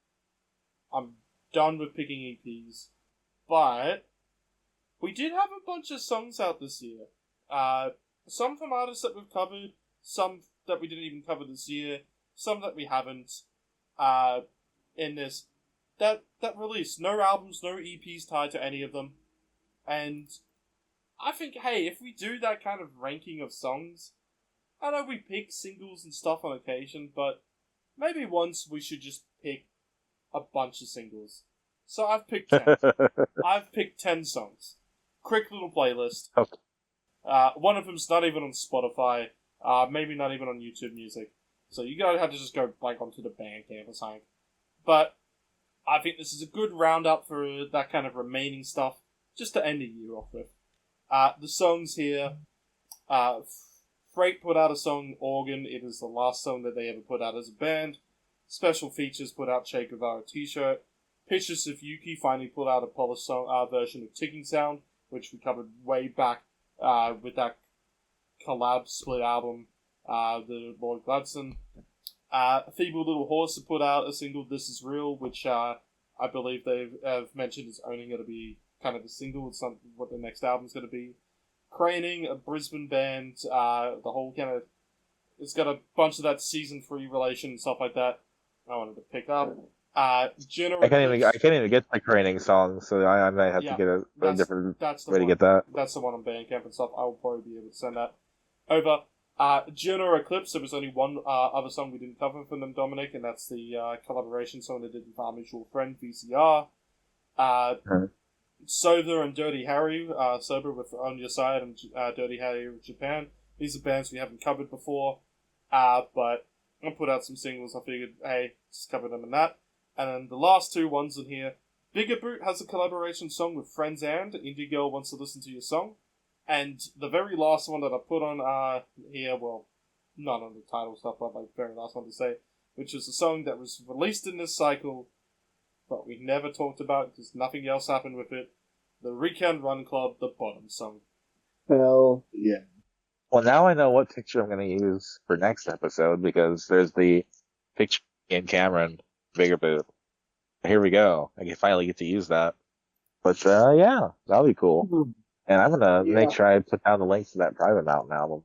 Speaker 1: I'm done with picking EPs, but we did have a bunch of songs out this year. Some from artists that we've covered, some that we didn't even cover this year, some that we haven't. In this, that released no albums, no EPs tied to any of them, and I think, hey, if we do that kind of ranking of songs, I know we pick singles and stuff on occasion, but maybe once we should just pick a bunch of singles. So I've picked 10. I've picked 10 songs. Quick little playlist.
Speaker 2: Okay.
Speaker 1: One of them's not even on Spotify. Maybe not even on YouTube Music. So you gotta have to just go like onto the Bandcamp or something. But I think this is a good roundup for that kind of remaining stuff, just to end the year off with. The songs here, Freight put out a song, Organ. It is the last song that they ever put out as a band. Special Features put out Che Guevara t-shirt. Pictures of Yuki finally put out a polished song, version of Ticking Sound, which we covered way back with that collab split album, the Lord Gladson. Feeble Little Horse have put out a single, This Is Real, which I believe they have mentioned is only going to be kind of a single. It's not what the next album's going to be. Craning, a Brisbane band, the whole kind of... It's got a bunch of that season 3 relation and stuff like that I wanted to pick up.
Speaker 2: I can't even get the Craning song, so I might have to get a different way to get that.
Speaker 1: That's the one on Bandcamp and stuff. I will probably be able to send that over. Juno Eclipse, there was only one other song we didn't cover from them, Dominic, and that's the collaboration song they did with our mutual friend, VCR. Sober and Dirty Harry, Sober with On Your Side and Dirty Harry with Japan. These are bands we haven't covered before, but I put out some singles. I figured, hey, just cover them in that. And then the last two ones in here, Bigger Boot has a collaboration song with Friends and Indie Girl Wants to Listen to Your Song. And the very last one that I put on here, well, not on the title stuff, but like very last one to say, which is a song that was released in this cycle, but we never talked about because nothing else happened with it. The Weekend Run Club, The Bottom Song.
Speaker 3: Hell yeah.
Speaker 2: Well, now I know what picture I'm going to use for next episode, because there's the picture in Cameron, Bigger Boot. Here we go. I can finally get to use that. But, yeah, that'll be cool. And I'm going to make sure I put down the links to that Private Mountain album.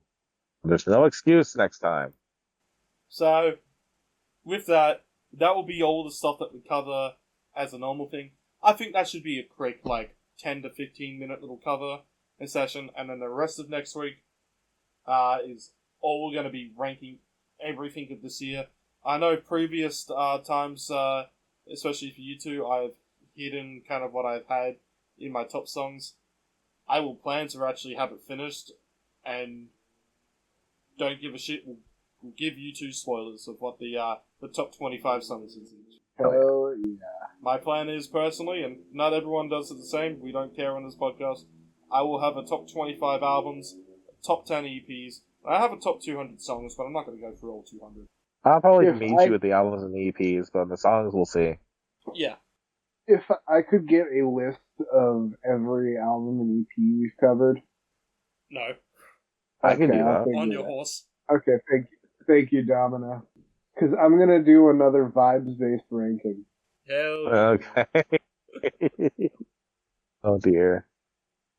Speaker 2: There's no excuse next time.
Speaker 1: So, with that will be all the stuff that we cover as a normal thing. I think that should be a quick, 10 to 15 minute little cover session, and then the rest of next week is all we're going to be ranking everything of this year. I know previous times, especially for you two, I've hidden kind of what I've had in my top songs. I will plan to actually have it finished, and don't give a shit. We'll give you two spoilers of what the top 25 songs is each.
Speaker 3: Hell yeah.
Speaker 1: My plan is, personally, and not everyone does it the same, we don't care on this podcast, I will have a top 25 albums, top 10 EPs. I have a top 200 songs, but I'm not going to go through all 200.
Speaker 2: I'll probably meet you with the albums and the EPs, but the songs we'll see.
Speaker 1: Yeah.
Speaker 3: If I could get a list of every album and EP we've covered.
Speaker 1: No.
Speaker 2: I can do that.
Speaker 1: On your horse.
Speaker 3: Okay, thank you, Domino. Because I'm going to do another vibes-based ranking.
Speaker 1: Hell yeah.
Speaker 2: Okay. Oh dear.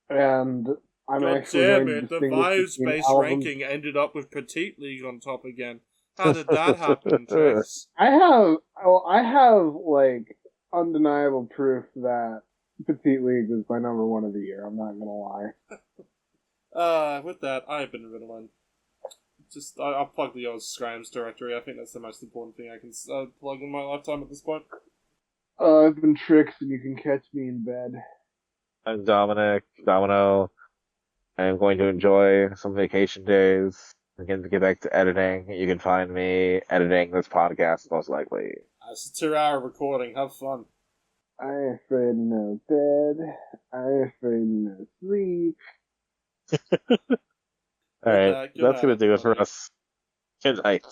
Speaker 3: And I'm
Speaker 1: God
Speaker 3: actually
Speaker 1: damn
Speaker 3: going
Speaker 1: it,
Speaker 3: to
Speaker 1: the vibes-based ranking ended up with Petite League on top again. How did that happen, Trace?
Speaker 3: I have undeniable proof that Petite League was my number one of the year. I'm not gonna lie.
Speaker 1: With that, I've been Ritalin. I'll plug the old Scrimes directory. I think that's the most important thing I can plug in my lifetime at this point.
Speaker 3: I've been tricked, and you can catch me in bed.
Speaker 2: I'm Dominic, Domino. I am going to enjoy some vacation days. I'm going to get back to editing. You can find me editing this podcast, most likely.
Speaker 1: It's a 2-hour recording. Have fun.
Speaker 3: I afraid no bed. I afraid no sleep.
Speaker 2: Alright,
Speaker 1: Good
Speaker 2: that's going to
Speaker 1: night,
Speaker 2: do it for
Speaker 1: everybody.
Speaker 2: us. Good night.